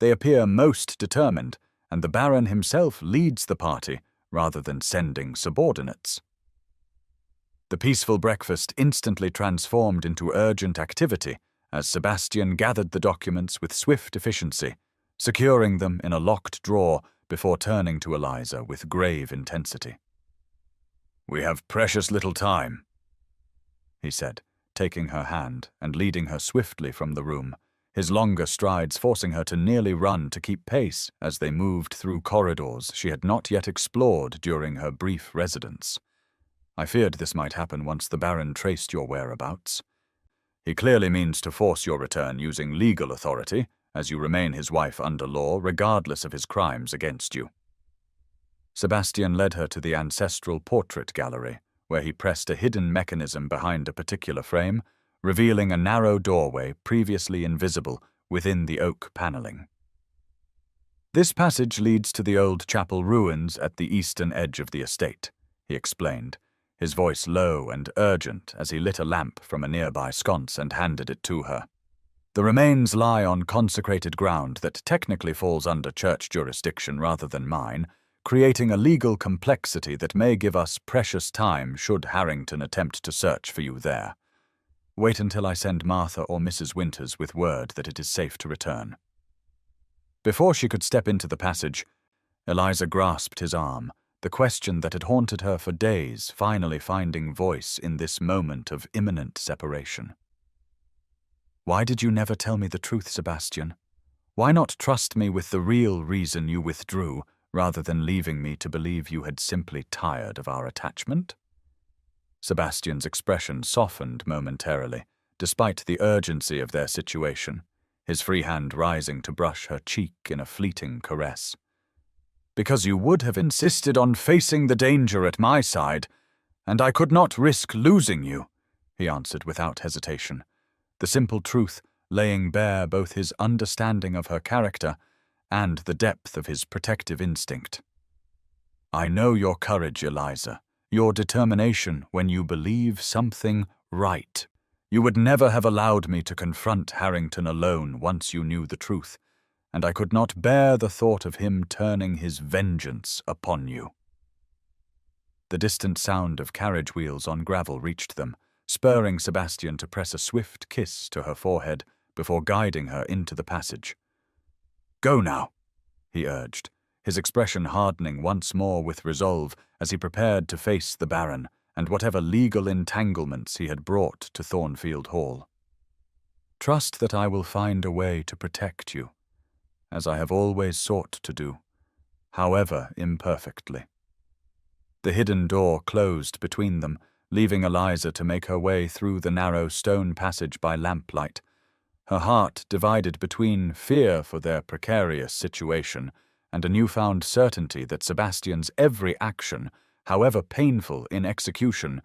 [SPEAKER 1] They appear most determined, and the Baron himself leads the party rather than sending subordinates." The peaceful breakfast instantly transformed into urgent activity as Sebastian gathered the documents with swift efficiency, securing them in a locked drawer before turning to Eliza with grave intensity. "We have precious little time," he said, taking her hand and leading her swiftly from the room, his longer strides forcing her to nearly run to keep pace as they moved through corridors she had not yet explored during her brief residence. "I feared this might happen once the Baron traced your whereabouts. He clearly means to force your return using legal authority, as you remain his wife under law regardless of his crimes against you." Sebastian led her to the ancestral portrait gallery, where he pressed a hidden mechanism behind a particular frame, revealing a narrow doorway previously invisible within the oak paneling. "This passage leads to the old chapel ruins at the eastern edge of the estate," he explained, his voice low and urgent as he lit a lamp from a nearby sconce and handed it to her. "The remains lie on consecrated ground that technically falls under church jurisdiction rather than mine, creating a legal complexity that may give us precious time should Harrington attempt to search for you there. Wait until I send Martha or Mrs. Winters with word that it is safe to return." Before she could step into the passage, Eliza grasped his arm, the question that had haunted her for days finally finding voice in this moment of imminent separation. "Why did you never tell me the truth, Sebastian? Why not trust me with the real reason you withdrew, rather than leaving me to believe you had simply tired of our attachment?" Sebastian's expression softened momentarily, despite the urgency of their situation, his free hand rising to brush her cheek in a fleeting caress. "Because you would have insisted on facing the danger at my side, and I could not risk losing you," he answered without hesitation, the simple truth laying bare both his understanding of her character and the depth of his protective instinct. "I know your courage, Eliza, your determination when you believe something right. You would never have allowed me to confront Harrington alone once you knew the truth, and I could not bear the thought of him turning his vengeance upon you." The distant sound of carriage wheels on gravel reached them, spurring Sebastian to press a swift kiss to her forehead before guiding her into the passage. "Go now," he urged, his expression hardening once more with resolve as he prepared to face the Baron and whatever legal entanglements he had brought to Thornfield Hall. "Trust that I will find a way to protect you, as I have always sought to do, however imperfectly." The hidden door closed between them, leaving Eliza to make her way through the narrow stone passage by lamplight, her heart divided between fear for their precarious situation and a newfound certainty that Sebastian's every action, however painful in execution,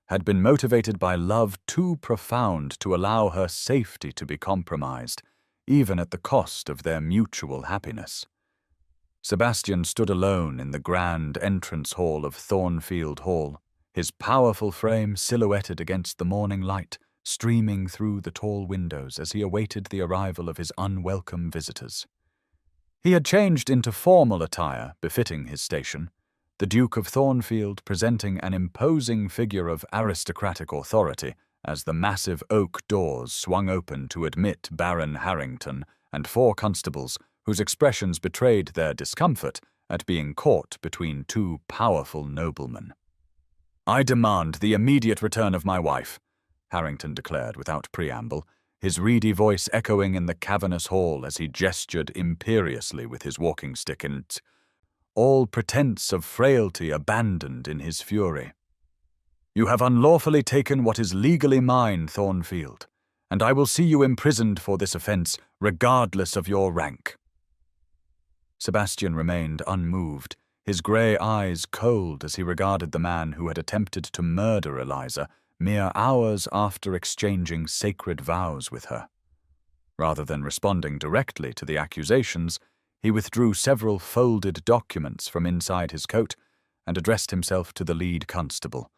[SPEAKER 1] had been motivated by love too profound to allow her safety to be compromised, even at the cost of their mutual happiness. Sebastian stood alone in the grand entrance hall of Thornfield Hall, his powerful frame silhouetted against the morning light, streaming through the tall windows as he awaited the arrival of his unwelcome visitors. He had changed into formal attire befitting his station, the Duke of Thornfield presenting an imposing figure of aristocratic authority as the massive oak doors swung open to admit Baron Harrington and 4 constables whose expressions betrayed their discomfort at being caught between 2 powerful noblemen. "I demand the immediate return of my wife," Harrington declared without preamble, his reedy voice echoing in the cavernous hall as he gestured imperiously with his walking stick and all pretense of frailty abandoned in his fury. "You have unlawfully taken what is legally mine, Thornfield, and I will see you imprisoned for this offense, regardless of your rank." Sebastian remained unmoved, his grey eyes cold as he regarded the man who had attempted to murder Eliza mere hours after exchanging sacred vows with her. Rather than responding directly to the accusations, he withdrew several folded documents from inside his coat and addressed himself to the lead constable,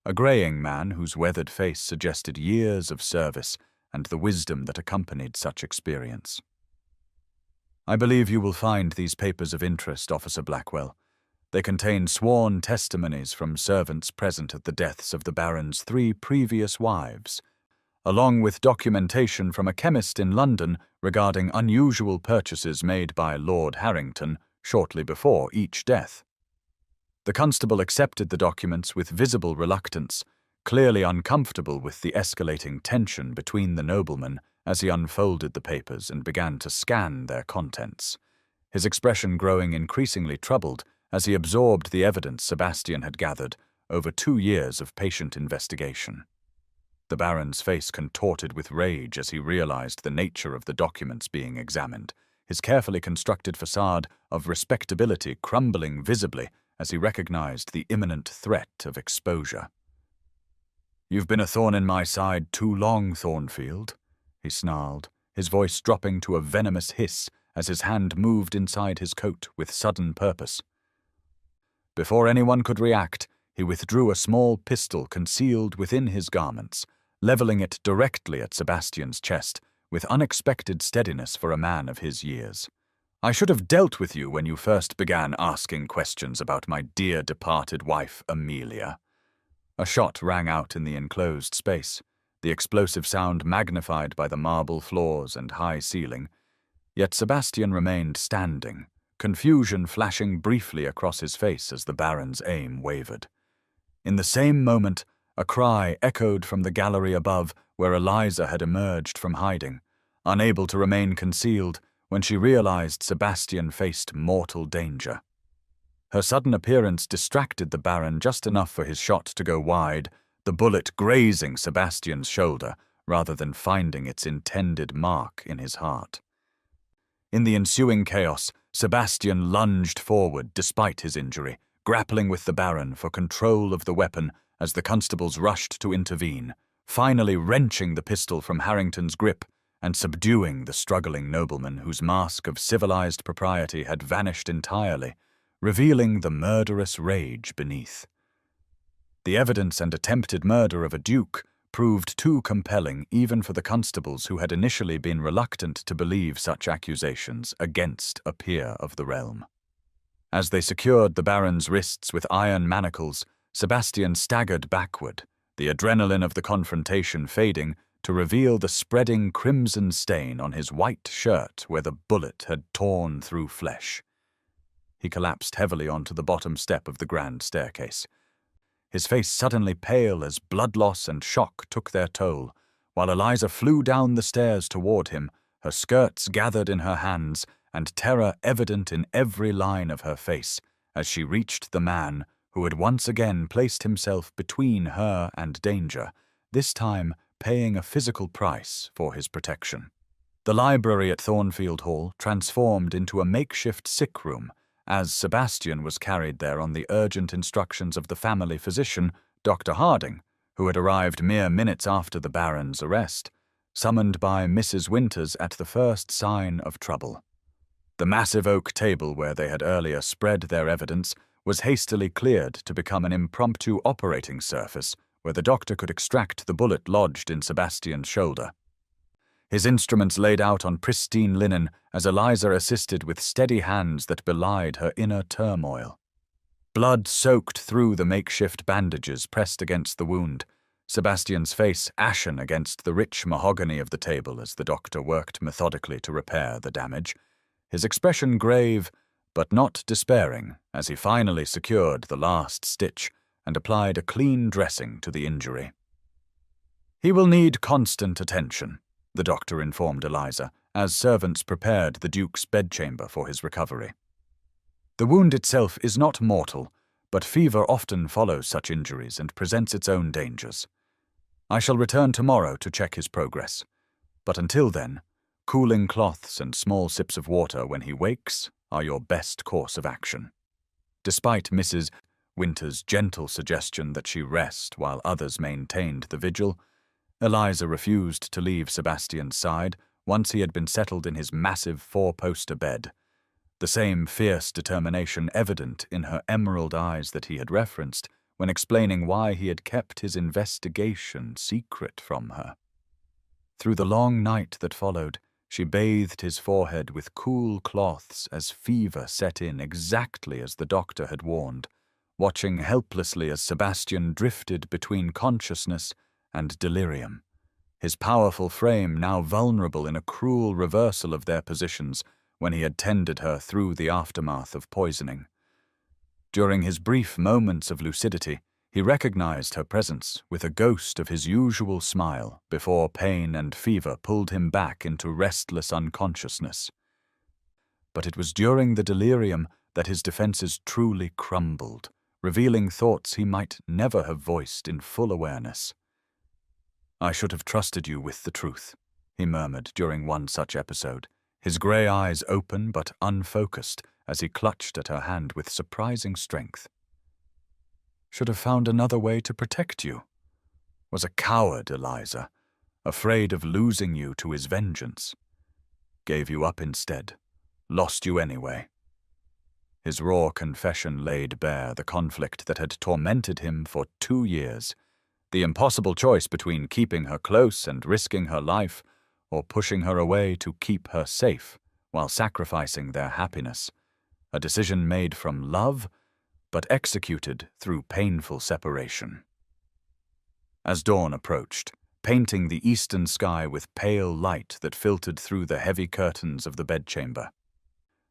[SPEAKER 1] a greying man whose weathered face suggested years of service and the wisdom that accompanied such experience. "I believe you will find these papers of interest, Officer Blackwell. They contain sworn testimonies from servants present at the deaths of the Baron's 3 previous wives, along with documentation from a chemist in London regarding unusual purchases made by Lord Harrington shortly before each death." The constable accepted the documents with visible reluctance, clearly uncomfortable with the escalating tension between the noblemen as he unfolded the papers and began to scan their contents, his expression growing increasingly troubled as he absorbed the evidence Sebastian had gathered over 2 years of patient investigation. The Baron's face contorted with rage as he realized the nature of the documents being examined, his carefully constructed facade of respectability crumbling visibly as he recognized the imminent threat of exposure. "You've been a thorn in my side too long, Thornfield," he snarled, his voice dropping to a venomous hiss as his hand moved inside his coat with sudden purpose. Before anyone could react, he withdrew a small pistol concealed within his garments, leveling it directly at Sebastian's chest with unexpected steadiness for a man of his years. "I should have dealt with you when you first began asking questions about my dear departed wife, Amelia." A shot rang out in the enclosed space, the explosive sound magnified by the marble floors and high ceiling. Yet Sebastian remained standing, confusion flashing briefly across his face as the Baron's aim wavered. In the same moment, a cry echoed from the gallery above where Eliza had emerged from hiding, unable to remain concealed when she realized Sebastian faced mortal danger. Her sudden appearance distracted the Baron just enough for his shot to go wide, the bullet grazing Sebastian's shoulder rather than finding its intended mark in his heart. In the ensuing chaos, Sebastian lunged forward despite his injury, grappling with the Baron for control of the weapon as the constables rushed to intervene, finally wrenching the pistol from Harrington's grip and subduing the struggling nobleman whose mask of civilized propriety had vanished entirely, revealing the murderous rage beneath. The evidence and attempted murder of a duke proved too compelling even for the constables who had initially been reluctant to believe such accusations against a peer of the realm. As they secured the Baron's wrists with iron manacles, Sebastian staggered backward, the adrenaline of the confrontation fading to reveal the spreading crimson stain on his white shirt where the bullet had torn through flesh. He collapsed heavily onto the bottom step of the grand staircase, his face suddenly pale as blood loss and shock took their toll, while Eliza flew down the stairs toward him, her skirts gathered in her hands and terror evident in every line of her face as she reached the man who had once again placed himself between her and danger, this time paying a physical price for his protection. The library at Thornfield Hall transformed into a makeshift sick room, as Sebastian was carried there on the urgent instructions of the family physician, Dr. Harding, who had arrived mere minutes after the Baron's arrest, summoned by Mrs. Winters at the first sign of trouble. The massive oak table where they had earlier spread their evidence was hastily cleared to become an impromptu operating surface where the doctor could extract the bullet lodged in Sebastian's shoulder. His instruments laid out on pristine linen as Eliza assisted with steady hands that belied her inner turmoil. Blood soaked through the makeshift bandages pressed against the wound, Sebastian's face ashen against the rich mahogany of the table as the doctor worked methodically to repair the damage, his expression grave but not despairing as he finally secured the last stitch and applied a clean dressing to the injury. "He will need constant attention," the doctor informed Eliza, as servants prepared the Duke's bedchamber for his recovery. "The wound itself is not mortal, but fever often follows such injuries and presents its own dangers. I shall return tomorrow to check his progress, but until then, cooling cloths and small sips of water when he wakes are your best course of action." Despite Mrs. Winters' gentle suggestion that she rest while others maintained the vigil, Eliza refused to leave Sebastian's side once he had been settled in his massive four-poster bed, the same fierce determination evident in her emerald eyes that he had referenced when explaining why he had kept his investigation secret from her. Through the long night that followed, she bathed his forehead with cool cloths as fever set in exactly as the doctor had warned, watching helplessly as Sebastian drifted between consciousness and delirium, his powerful frame now vulnerable in a cruel reversal of their positions when he had tended her through the aftermath of poisoning. During his brief moments of lucidity, he recognized her presence with a ghost of his usual smile before pain and fever pulled him back into restless unconsciousness. But it was during the delirium that his defenses truly crumbled, revealing thoughts he might never have voiced in full awareness. "I should have trusted you with the truth," he murmured during one such episode, his grey eyes open but unfocused as he clutched at her hand with surprising strength. "Should have found another way to protect you. Was a coward, Eliza, afraid of losing you to his vengeance. Gave you up instead, lost you anyway." His raw confession laid bare the conflict that had tormented him for 2 years, the impossible choice between keeping her close and risking her life, or pushing her away to keep her safe while sacrificing their happiness, a decision made from love, but executed through painful separation. As dawn approached, painting the eastern sky with pale light that filtered through the heavy curtains of the bedchamber,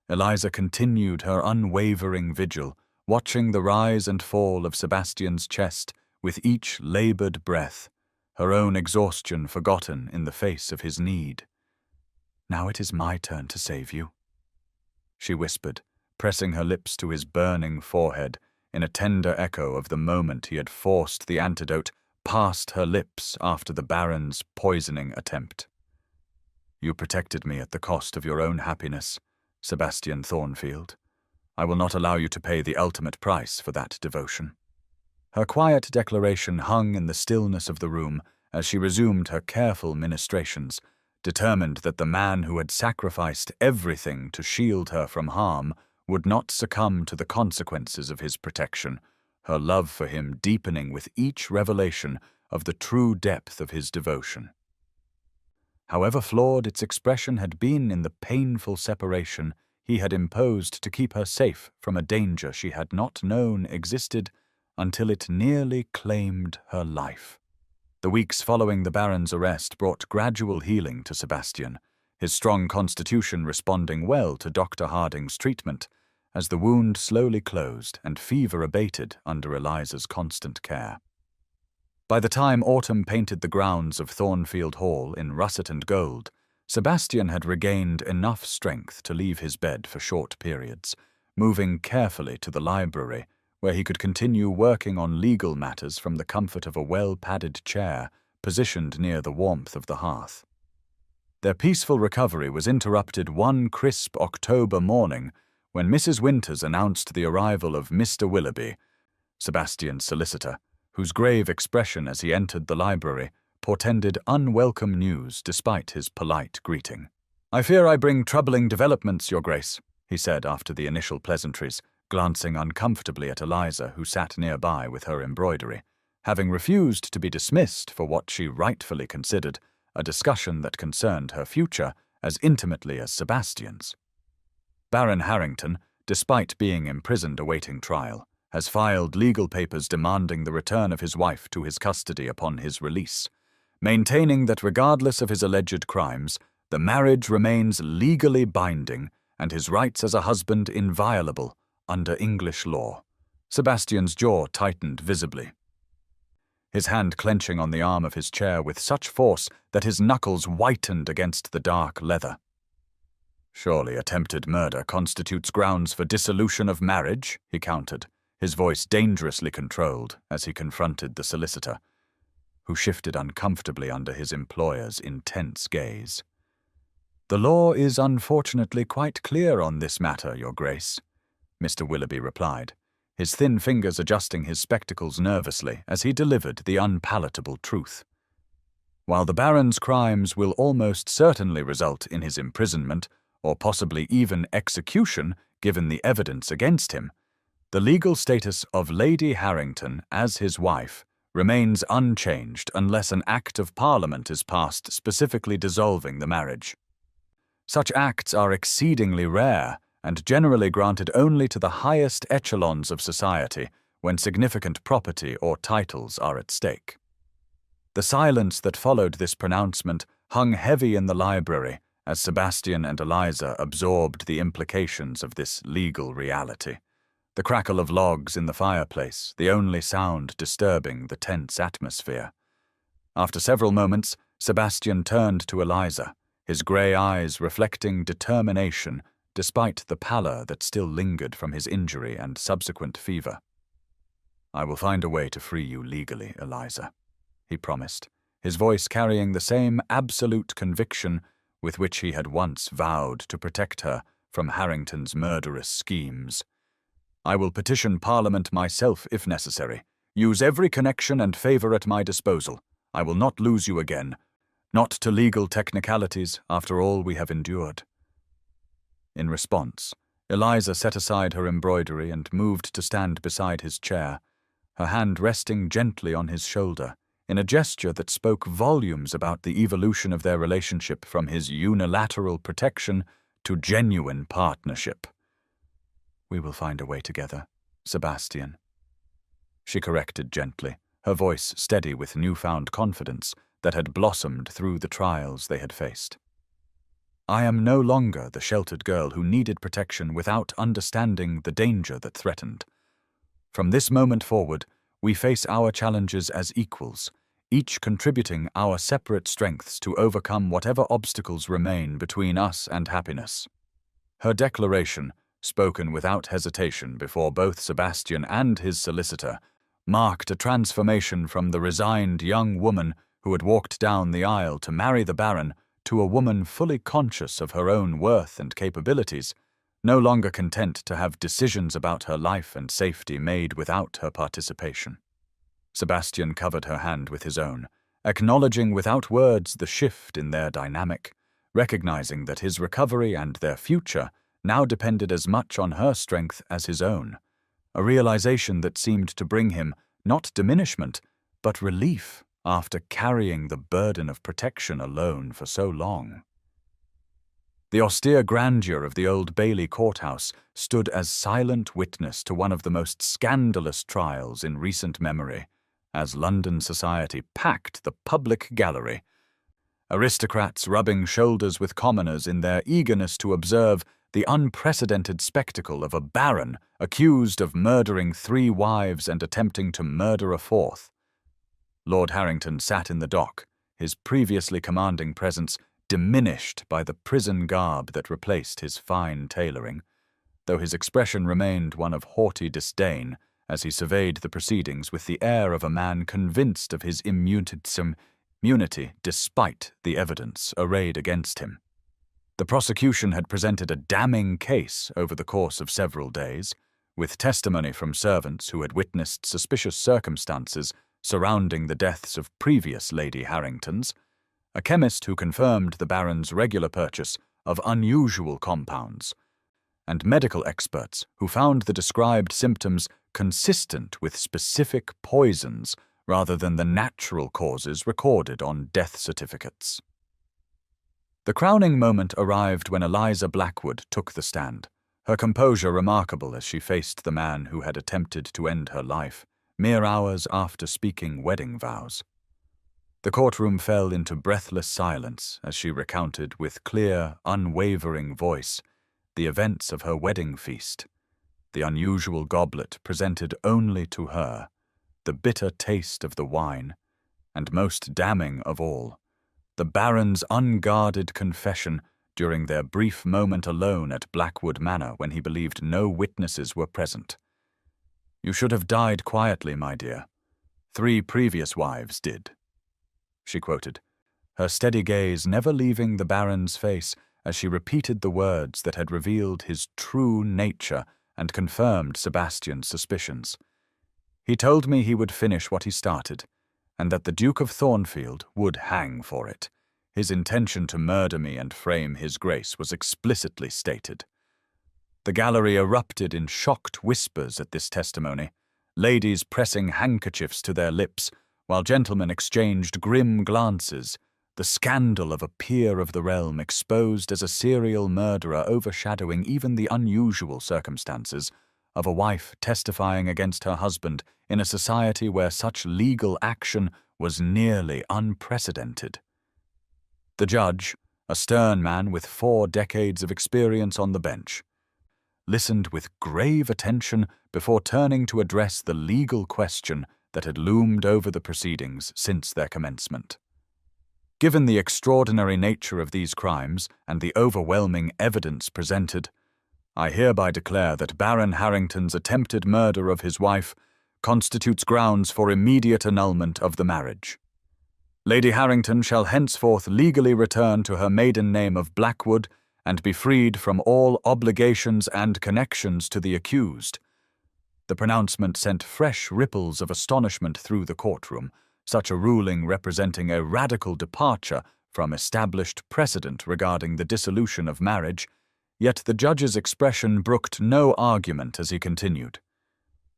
[SPEAKER 1] Eliza continued her unwavering vigil, watching the rise and fall of Sebastian's chest with each labored breath, her own exhaustion forgotten in the face of his need. "Now it is my turn to save you," she whispered, pressing her lips to his burning forehead in a tender echo of the moment he had forced the antidote past her lips after the Baron's poisoning attempt. "You protected me at the cost of your own happiness, Sebastian Thornfield. I will not allow you to pay the ultimate price for that devotion." Her quiet declaration hung in the stillness of the room as she resumed her careful ministrations, determined that the man who had sacrificed everything to shield her from harm would not succumb to the consequences of his protection, her love for him deepening with each revelation of the true depth of his devotion. However flawed its expression had been in the painful separation he had imposed to keep her safe from a danger she had not known existed until it nearly claimed her life. The weeks following the Baron's arrest brought gradual healing to Sebastian, his strong constitution responding well to Dr. Harding's treatment, as the wound slowly closed and fever abated under Eliza's constant care. By the time autumn painted the grounds of Thornfield Hall in russet and gold, Sebastian had regained enough strength to leave his bed for short periods, moving carefully to the library, where he could continue working on legal matters from the comfort of a well-padded chair positioned near the warmth of the hearth. Their peaceful recovery was interrupted one crisp October morning when Mrs. Winters announced the arrival of Mr. Willoughby, Sebastian's solicitor, whose grave expression as he entered the library portended unwelcome news despite his polite greeting. "I fear I bring troubling developments, Your Grace," he said after the initial pleasantries, glancing uncomfortably at Eliza, who sat nearby with her embroidery, having refused to be dismissed for what she rightfully considered a discussion that concerned her future as intimately as Sebastian's. Baron Harrington, despite being imprisoned awaiting trial, has filed legal papers demanding the return of his wife to his custody upon his release, maintaining that regardless of his alleged crimes, the marriage remains legally binding and his rights as a husband inviolable under English law. Sebastian's jaw tightened visibly, his hand clenching on the arm of his chair with such force that his knuckles whitened against the dark leather. "Surely attempted murder constitutes grounds for dissolution of marriage," he countered, his voice dangerously controlled as he confronted the solicitor, who shifted uncomfortably under his employer's intense gaze. "The law is unfortunately quite clear on this matter, Your Grace," Mr. Willoughby replied, his thin fingers adjusting his spectacles nervously as he delivered the unpalatable truth. "While the Baron's crimes will almost certainly result in his imprisonment, or possibly even execution given the evidence against him, the legal status of Lady Harrington as his wife remains unchanged unless an Act of Parliament is passed specifically dissolving the marriage. Such acts are exceedingly rare and generally granted only to the highest echelons of society when significant property or titles are at stake." The silence that followed this pronouncement hung heavy in the library as Sebastian and Eliza absorbed the implications of this legal reality, the crackle of logs in the fireplace the only sound disturbing the tense atmosphere. After several moments, Sebastian turned to Eliza, his grey eyes reflecting determination despite the pallor that still lingered from his injury and subsequent fever. "I will find a way to free you legally, Eliza," he promised, his voice carrying the same absolute conviction with which he had once vowed to protect her from Harrington's murderous schemes. "I will petition Parliament myself if necessary, use every connection and favour at my disposal. I will not lose you again, not to legal technicalities after all we have endured." In response, Eliza set aside her embroidery and moved to stand beside his chair, her hand resting gently on his shoulder, in a gesture that spoke volumes about the evolution of their relationship from his unilateral protection to genuine partnership. "We will find a way together, Sebastian," she corrected gently, her voice steady with newfound confidence that had blossomed through the trials they had faced. "I am no longer the sheltered girl who needed protection without understanding the danger that threatened. From this moment forward, we face our challenges as equals, each contributing our separate strengths to overcome whatever obstacles remain between us and happiness." Her declaration, spoken without hesitation before both Sebastian and his solicitor, marked a transformation from the resigned young woman who had walked down the aisle to marry the Baron to a woman fully conscious of her own worth and capabilities, no longer content to have decisions about her life and safety made without her participation. Sebastian covered her hand with his own, acknowledging without words the shift in their dynamic, recognizing that his recovery and their future now depended as much on her strength as his own, a realization that seemed to bring him not diminishment, but relief after carrying the burden of protection alone for so long. The austere grandeur of the Old Bailey courthouse stood as silent witness to one of the most scandalous trials in recent memory, as London society packed the public gallery, aristocrats rubbing shoulders with commoners in their eagerness to observe the unprecedented spectacle of a baron accused of murdering 3 wives and attempting to murder a 4th. Lord Harrington sat in the dock, his previously commanding presence diminished by the prison garb that replaced his fine tailoring, though his expression remained one of haughty disdain as he surveyed the proceedings with the air of a man convinced of his immunity despite the evidence arrayed against him. The prosecution had presented a damning case over the course of several days, with testimony from servants who had witnessed suspicious circumstances surrounding the deaths of previous Lady Harringtons, a chemist who confirmed the Baron's regular purchase of unusual compounds, and medical experts who found the described symptoms consistent with specific poisons rather than the natural causes recorded on death certificates. The crowning moment arrived when Eliza Blackwood took the stand, her composure remarkable as she faced the man who had attempted to end her life, mere hours after speaking wedding vows. The courtroom fell into breathless silence as she recounted with clear, unwavering voice the events of her wedding feast, the unusual goblet presented only to her, the bitter taste of the wine, and most damning of all, the Baron's unguarded confession during their brief moment alone at Blackwood Manor when he believed no witnesses were present. "You should have died quietly, my dear. 3 previous wives did," she quoted, her steady gaze never leaving the Baron's face as she repeated the words that had revealed his true nature and confirmed Sebastian's suspicions. "He told me he would finish what he started, and that the Duke of Thornfield would hang for it. His intention to murder me and frame his grace was explicitly stated." The gallery erupted in shocked whispers at this testimony, ladies pressing handkerchiefs to their lips, while gentlemen exchanged grim glances, the scandal of a peer of the realm exposed as a serial murderer overshadowing even the unusual circumstances of a wife testifying against her husband in a society where such legal action was nearly unprecedented. The judge, a stern man with 4 decades of experience on the bench, listened with grave attention before turning to address the legal question that had loomed over the proceedings since their commencement. Given the extraordinary nature of these crimes and the overwhelming evidence presented, I hereby declare that Baron Harrington's attempted murder of his wife constitutes grounds for immediate annulment of the marriage. Lady Harrington shall henceforth legally return to her maiden name of Blackwood and be freed from all obligations and connections to the accused. The pronouncement sent fresh ripples of astonishment through the courtroom, such a ruling representing a radical departure from established precedent regarding the dissolution of marriage, yet the judge's expression brooked no argument as he continued.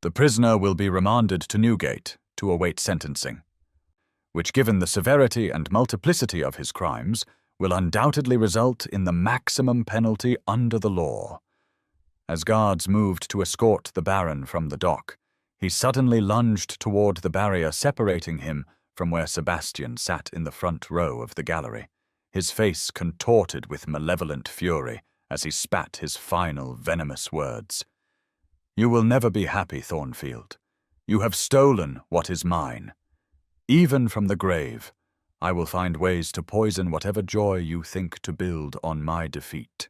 [SPEAKER 1] "The prisoner will be remanded to Newgate to await sentencing, which, given the severity and multiplicity of his crimes, will undoubtedly result in the maximum penalty under the law." As guards moved to escort the Baron from the dock, he suddenly lunged toward the barrier separating him from where Sebastian sat in the front row of the gallery, his face contorted with malevolent fury as he spat his final venomous words. "You will never be happy, Thornfield. You have stolen what is mine. Even from the grave, I will find ways to poison whatever joy you think to build on my defeat."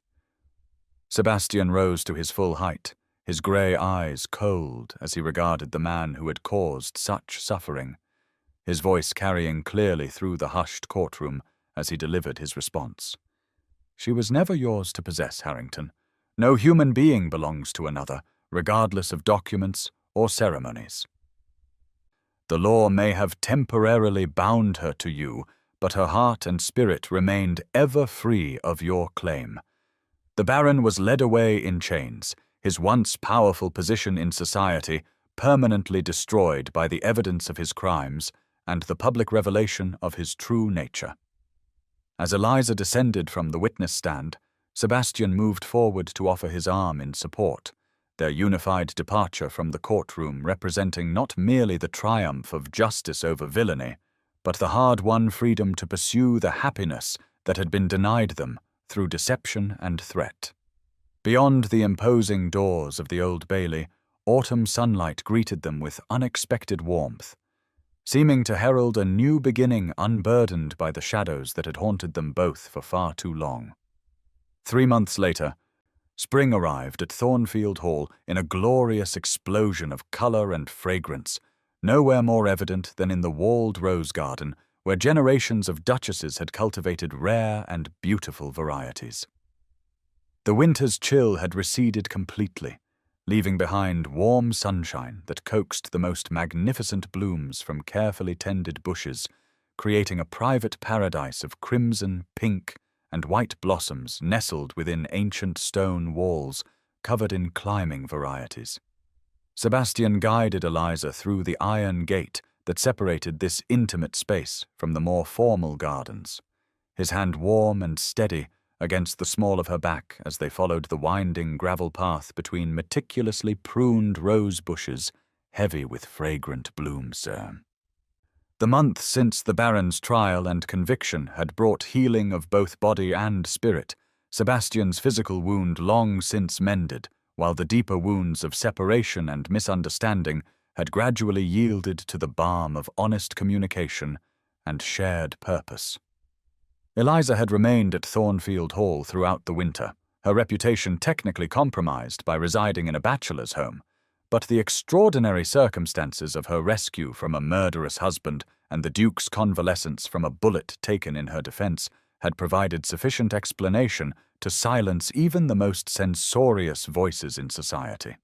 [SPEAKER 1] Sebastian rose to his full height, his grey eyes cold as he regarded the man who had caused such suffering, his voice carrying clearly through the hushed courtroom as he delivered his response. "She was never yours to possess, Harrington. No human being belongs to another, regardless of documents or ceremonies. The law may have temporarily bound her to you, but her heart and spirit remained ever free of your claim. The Baron was led away in chains, his once powerful position in society permanently destroyed by the evidence of his crimes and the public revelation of his true nature." As Eliza descended from the witness stand, Sebastian moved forward to offer his arm in support, their unified departure from the courtroom representing not merely the triumph of justice over villainy, but the hard-won freedom to pursue the happiness that had been denied them through deception and threat. Beyond the imposing doors of the Old Bailey, autumn sunlight greeted them with unexpected warmth, seeming to herald a new beginning unburdened by the shadows that had haunted them both for far too long. 3 months later, spring arrived at Thornfield Hall in a glorious explosion of colour and fragrance, nowhere more evident than in the walled rose garden, where generations of duchesses had cultivated rare and beautiful varieties. The winter's chill had receded completely, leaving behind warm sunshine that coaxed the most magnificent blooms from carefully tended bushes, creating a private paradise of crimson, pink, and white blossoms nestled within ancient stone walls covered in climbing varieties. Sebastian guided Eliza through the iron gate that separated this intimate space from the more formal gardens, his hand warm and steady against the small of her back as they followed the winding gravel path between meticulously pruned rose bushes heavy with fragrant bloomstone. The month since the Baron's trial and conviction had brought healing of both body and spirit, Sebastian's physical wound long since mended, while the deeper wounds of separation and misunderstanding had gradually yielded to the balm of honest communication and shared purpose. Eliza had remained at Thornfield Hall throughout the winter, her reputation technically compromised by residing in a bachelor's home, but the extraordinary circumstances of her rescue from a murderous husband and the Duke's convalescence from a bullet taken in her defense had provided sufficient explanation to silence even the most censorious voices in society.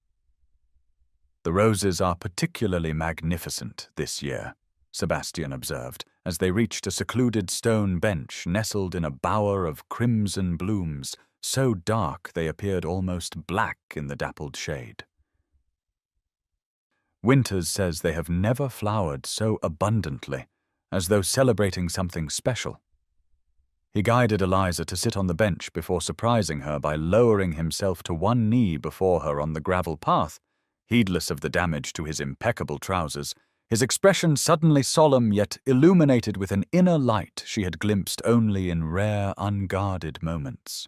[SPEAKER 1] "The roses are particularly magnificent this year," Sebastian observed, as they reached a secluded stone bench nestled in a bower of crimson blooms, so dark they appeared almost black in the dappled shade. "Winters says they have never flowered so abundantly, as though celebrating something special." He guided Eliza to sit on the bench before surprising her by lowering himself to one knee before her on the gravel path, heedless of the damage to his impeccable trousers, his expression suddenly solemn yet illuminated with an inner light she had glimpsed only in rare, unguarded moments.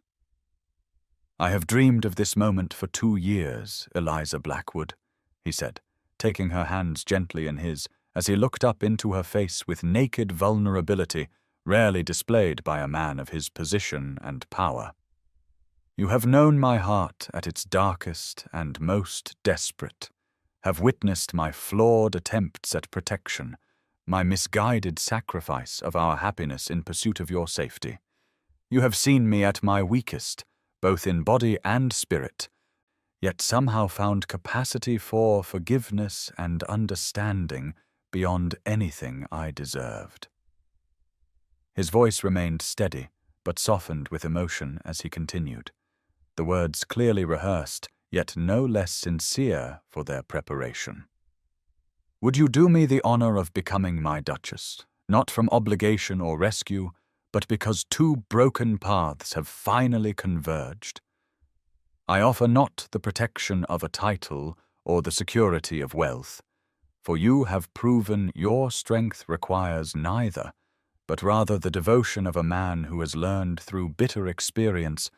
[SPEAKER 1] "I have dreamed of this moment for 2 years, Eliza Blackwood," he said, taking her hands gently in his, as he looked up into her face with naked vulnerability rarely displayed by a man of his position and power. "You have known my heart at its darkest and most desperate, have witnessed my flawed attempts at protection, my misguided sacrifice of our happiness in pursuit of your safety. You have seen me at my weakest, both in body and spirit, yet somehow found capacity for forgiveness and understanding beyond anything I deserved." His voice remained steady, but softened with emotion as he continued, the words clearly rehearsed, yet no less sincere for their preparation. "Would you do me the honor of becoming my Duchess, not from obligation or rescue, but because 2 broken paths have finally converged? I offer not the protection of a title or the security of wealth, for you have proven your strength requires neither, but rather the devotion of a man who has learned through bitter experience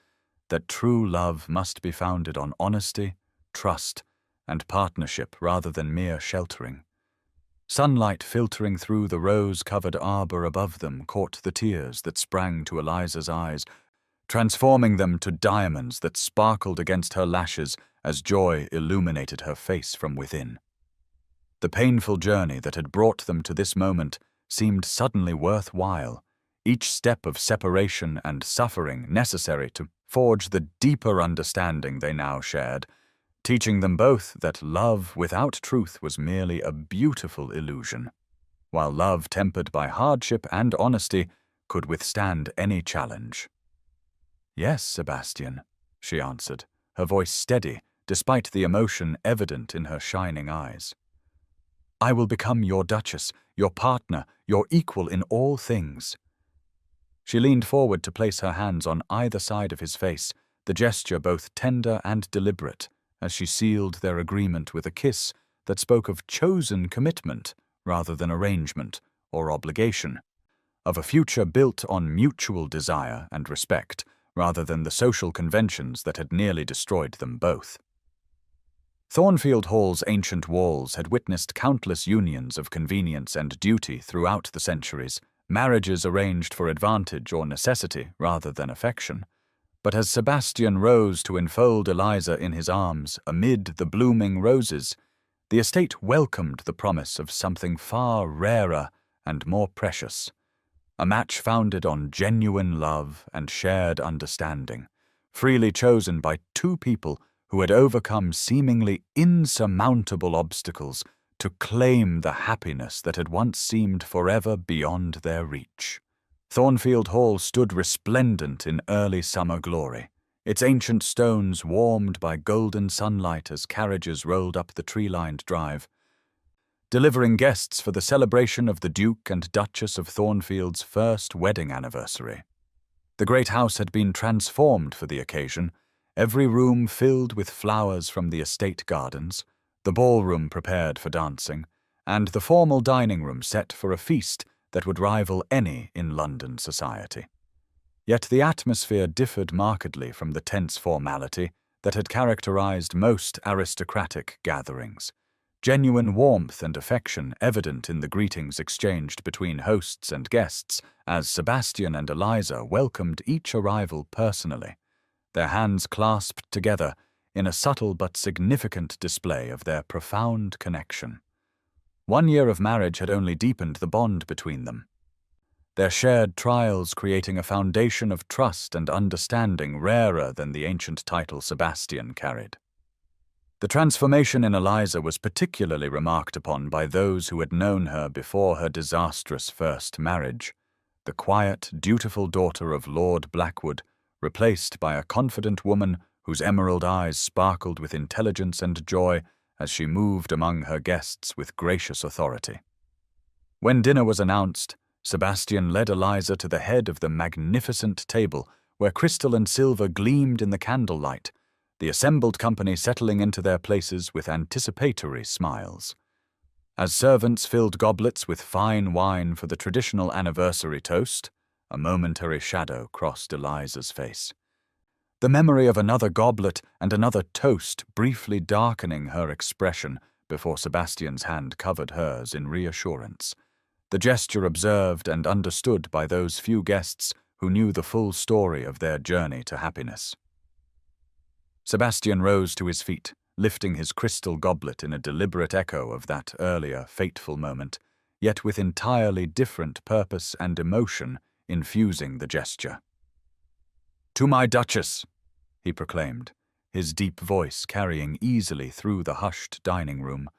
[SPEAKER 1] that true love must be founded on honesty, trust, and partnership rather than mere sheltering." Sunlight filtering through the rose-covered arbor above them caught the tears that sprang to Eliza's eyes, transforming them to diamonds that sparkled against her lashes as joy illuminated her face from within. The painful journey that had brought them to this moment seemed suddenly worthwhile, each step of separation and suffering necessary to forge the deeper understanding they now shared, teaching them both that love without truth was merely a beautiful illusion, while love tempered by hardship and honesty could withstand any challenge. "Yes, Sebastian," she answered, her voice steady despite the emotion evident in her shining eyes. "I will become your Duchess, your partner, your equal in all things." She leaned forward to place her hands on either side of his face, the gesture both tender and deliberate, as she sealed their agreement with a kiss that spoke of chosen commitment rather than arrangement or obligation, of a future built on mutual desire and respect rather than the social conventions that had nearly destroyed them both. Thornfield Hall's ancient walls had witnessed countless unions of convenience and duty throughout the centuries, marriages arranged for advantage or necessity rather than affection. But as Sebastian rose to enfold Eliza in his arms amid the blooming roses, the estate welcomed the promise of something far rarer and more precious, a match founded on genuine love and shared understanding, freely chosen by two people who had overcome seemingly insurmountable obstacles to claim the happiness that had once seemed forever beyond their reach. Thornfield Hall stood resplendent in early summer glory, its ancient stones warmed by golden sunlight as carriages rolled up the tree-lined drive, delivering guests for the celebration of the Duke and Duchess of Thornfield's first wedding anniversary. The great house had been transformed for the occasion, every room filled with flowers from the estate gardens, the ballroom prepared for dancing, and the formal dining room set for a feast that would rival any in London society. Yet the atmosphere differed markedly from the tense formality that had characterized most aristocratic gatherings. Genuine warmth and affection evident in the greetings exchanged between hosts and guests as Sebastian and Eliza welcomed each arrival personally, their hands clasped together in a subtle but significant display of their profound connection. 1 year of marriage had only deepened the bond between them, their shared trials creating a foundation of trust and understanding rarer than the ancient title Sebastian carried. The transformation in Eliza was particularly remarked upon by those who had known her before her disastrous first marriage, the quiet, dutiful daughter of Lord Blackwood, replaced by a confident woman whose emerald eyes sparkled with intelligence and joy as she moved among her guests with gracious authority. When dinner was announced, Sebastian led Eliza to the head of the magnificent table where crystal and silver gleamed in the candlelight, the assembled company settling into their places with anticipatory smiles. As servants filled goblets with fine wine for the traditional anniversary toast, a momentary shadow crossed Eliza's face. The memory of another goblet and another toast briefly darkening her expression before Sebastian's hand covered hers in reassurance, the gesture observed and understood by those few guests who knew the full story of their journey to happiness. Sebastian rose to his feet, lifting his crystal goblet in a deliberate echo of that earlier fateful moment, yet with entirely different purpose and emotion infusing the gesture. "To my Duchess," he proclaimed, his deep voice carrying easily through the hushed dining room,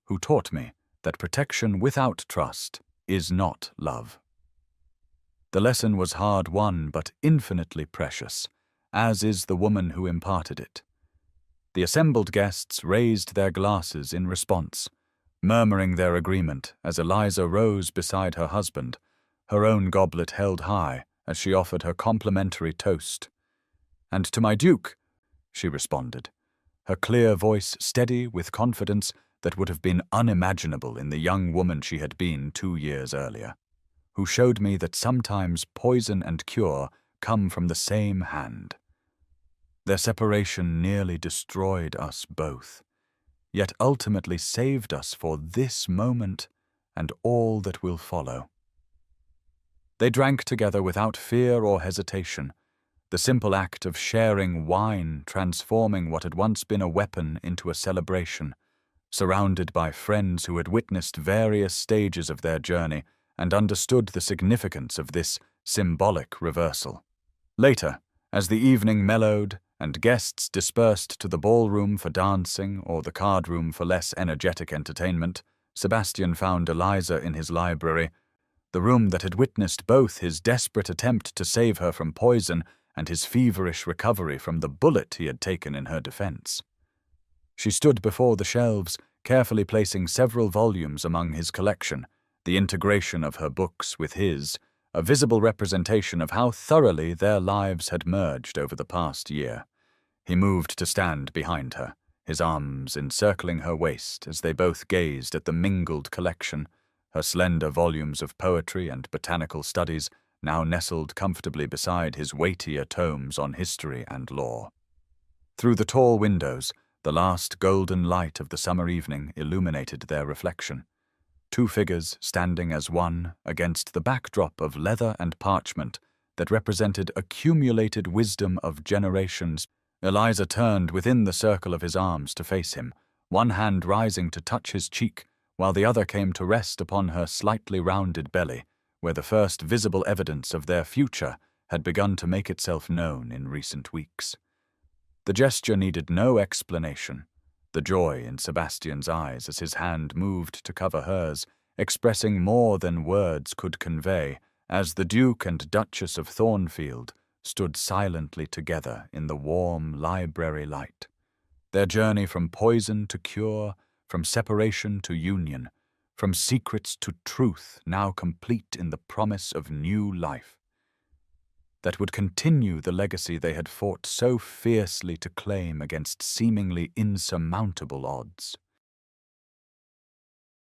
[SPEAKER 1] "who taught me that protection without trust is not love." The lesson was hard-won but infinitely precious, as is the woman who imparted it. The assembled guests raised their glasses in response, murmuring their agreement as Eliza rose beside her husband, her own goblet held high as she offered her complimentary toast. "And to my Duke," she responded, her clear voice steady with confidence that would have been unimaginable in the young woman she had been 2 years earlier, who showed me that sometimes poison and cure come from the same hand. Their separation nearly destroyed us both, yet ultimately saved us for this moment and all that will follow. They drank together without fear or hesitation, the simple act of sharing wine transforming what had once been a weapon into a celebration, surrounded by friends who had witnessed various stages of their journey and understood the significance of this symbolic reversal. Later, as the evening mellowed and guests dispersed to the ballroom for dancing or the card room for less energetic entertainment, Sebastian found Eliza in his library, the room that had witnessed both his desperate attempt to save her from poison and his feverish recovery from the bullet he had taken in her defense. She stood before the shelves, carefully placing several volumes among his collection, the integration of her books with his, a visible representation of how thoroughly their lives had merged over the past year. He moved to stand behind her, his arms encircling her waist as they both gazed at the mingled collection, her slender volumes of poetry and botanical studies, now nestled comfortably beside his weightier tomes on history and law. Through the tall windows, the last golden light of the summer evening illuminated their reflection. Two figures standing as one against the backdrop of leather and parchment that represented accumulated wisdom of generations. Eliza turned within the circle of his arms to face him, one hand rising to touch his cheek, while the other came to rest upon her slightly rounded belly, where the first visible evidence of their future had begun to make itself known in recent weeks. The gesture needed no explanation. The joy in Sebastian's eyes as his hand moved to cover hers, expressing more than words could convey, as the Duke and Duchess of Thornfield stood silently together in the warm library light. Their journey from poison to cure, from separation to union, from secrets to truth, now complete in the promise of new life that would continue the legacy they had fought so fiercely to claim against seemingly insurmountable odds.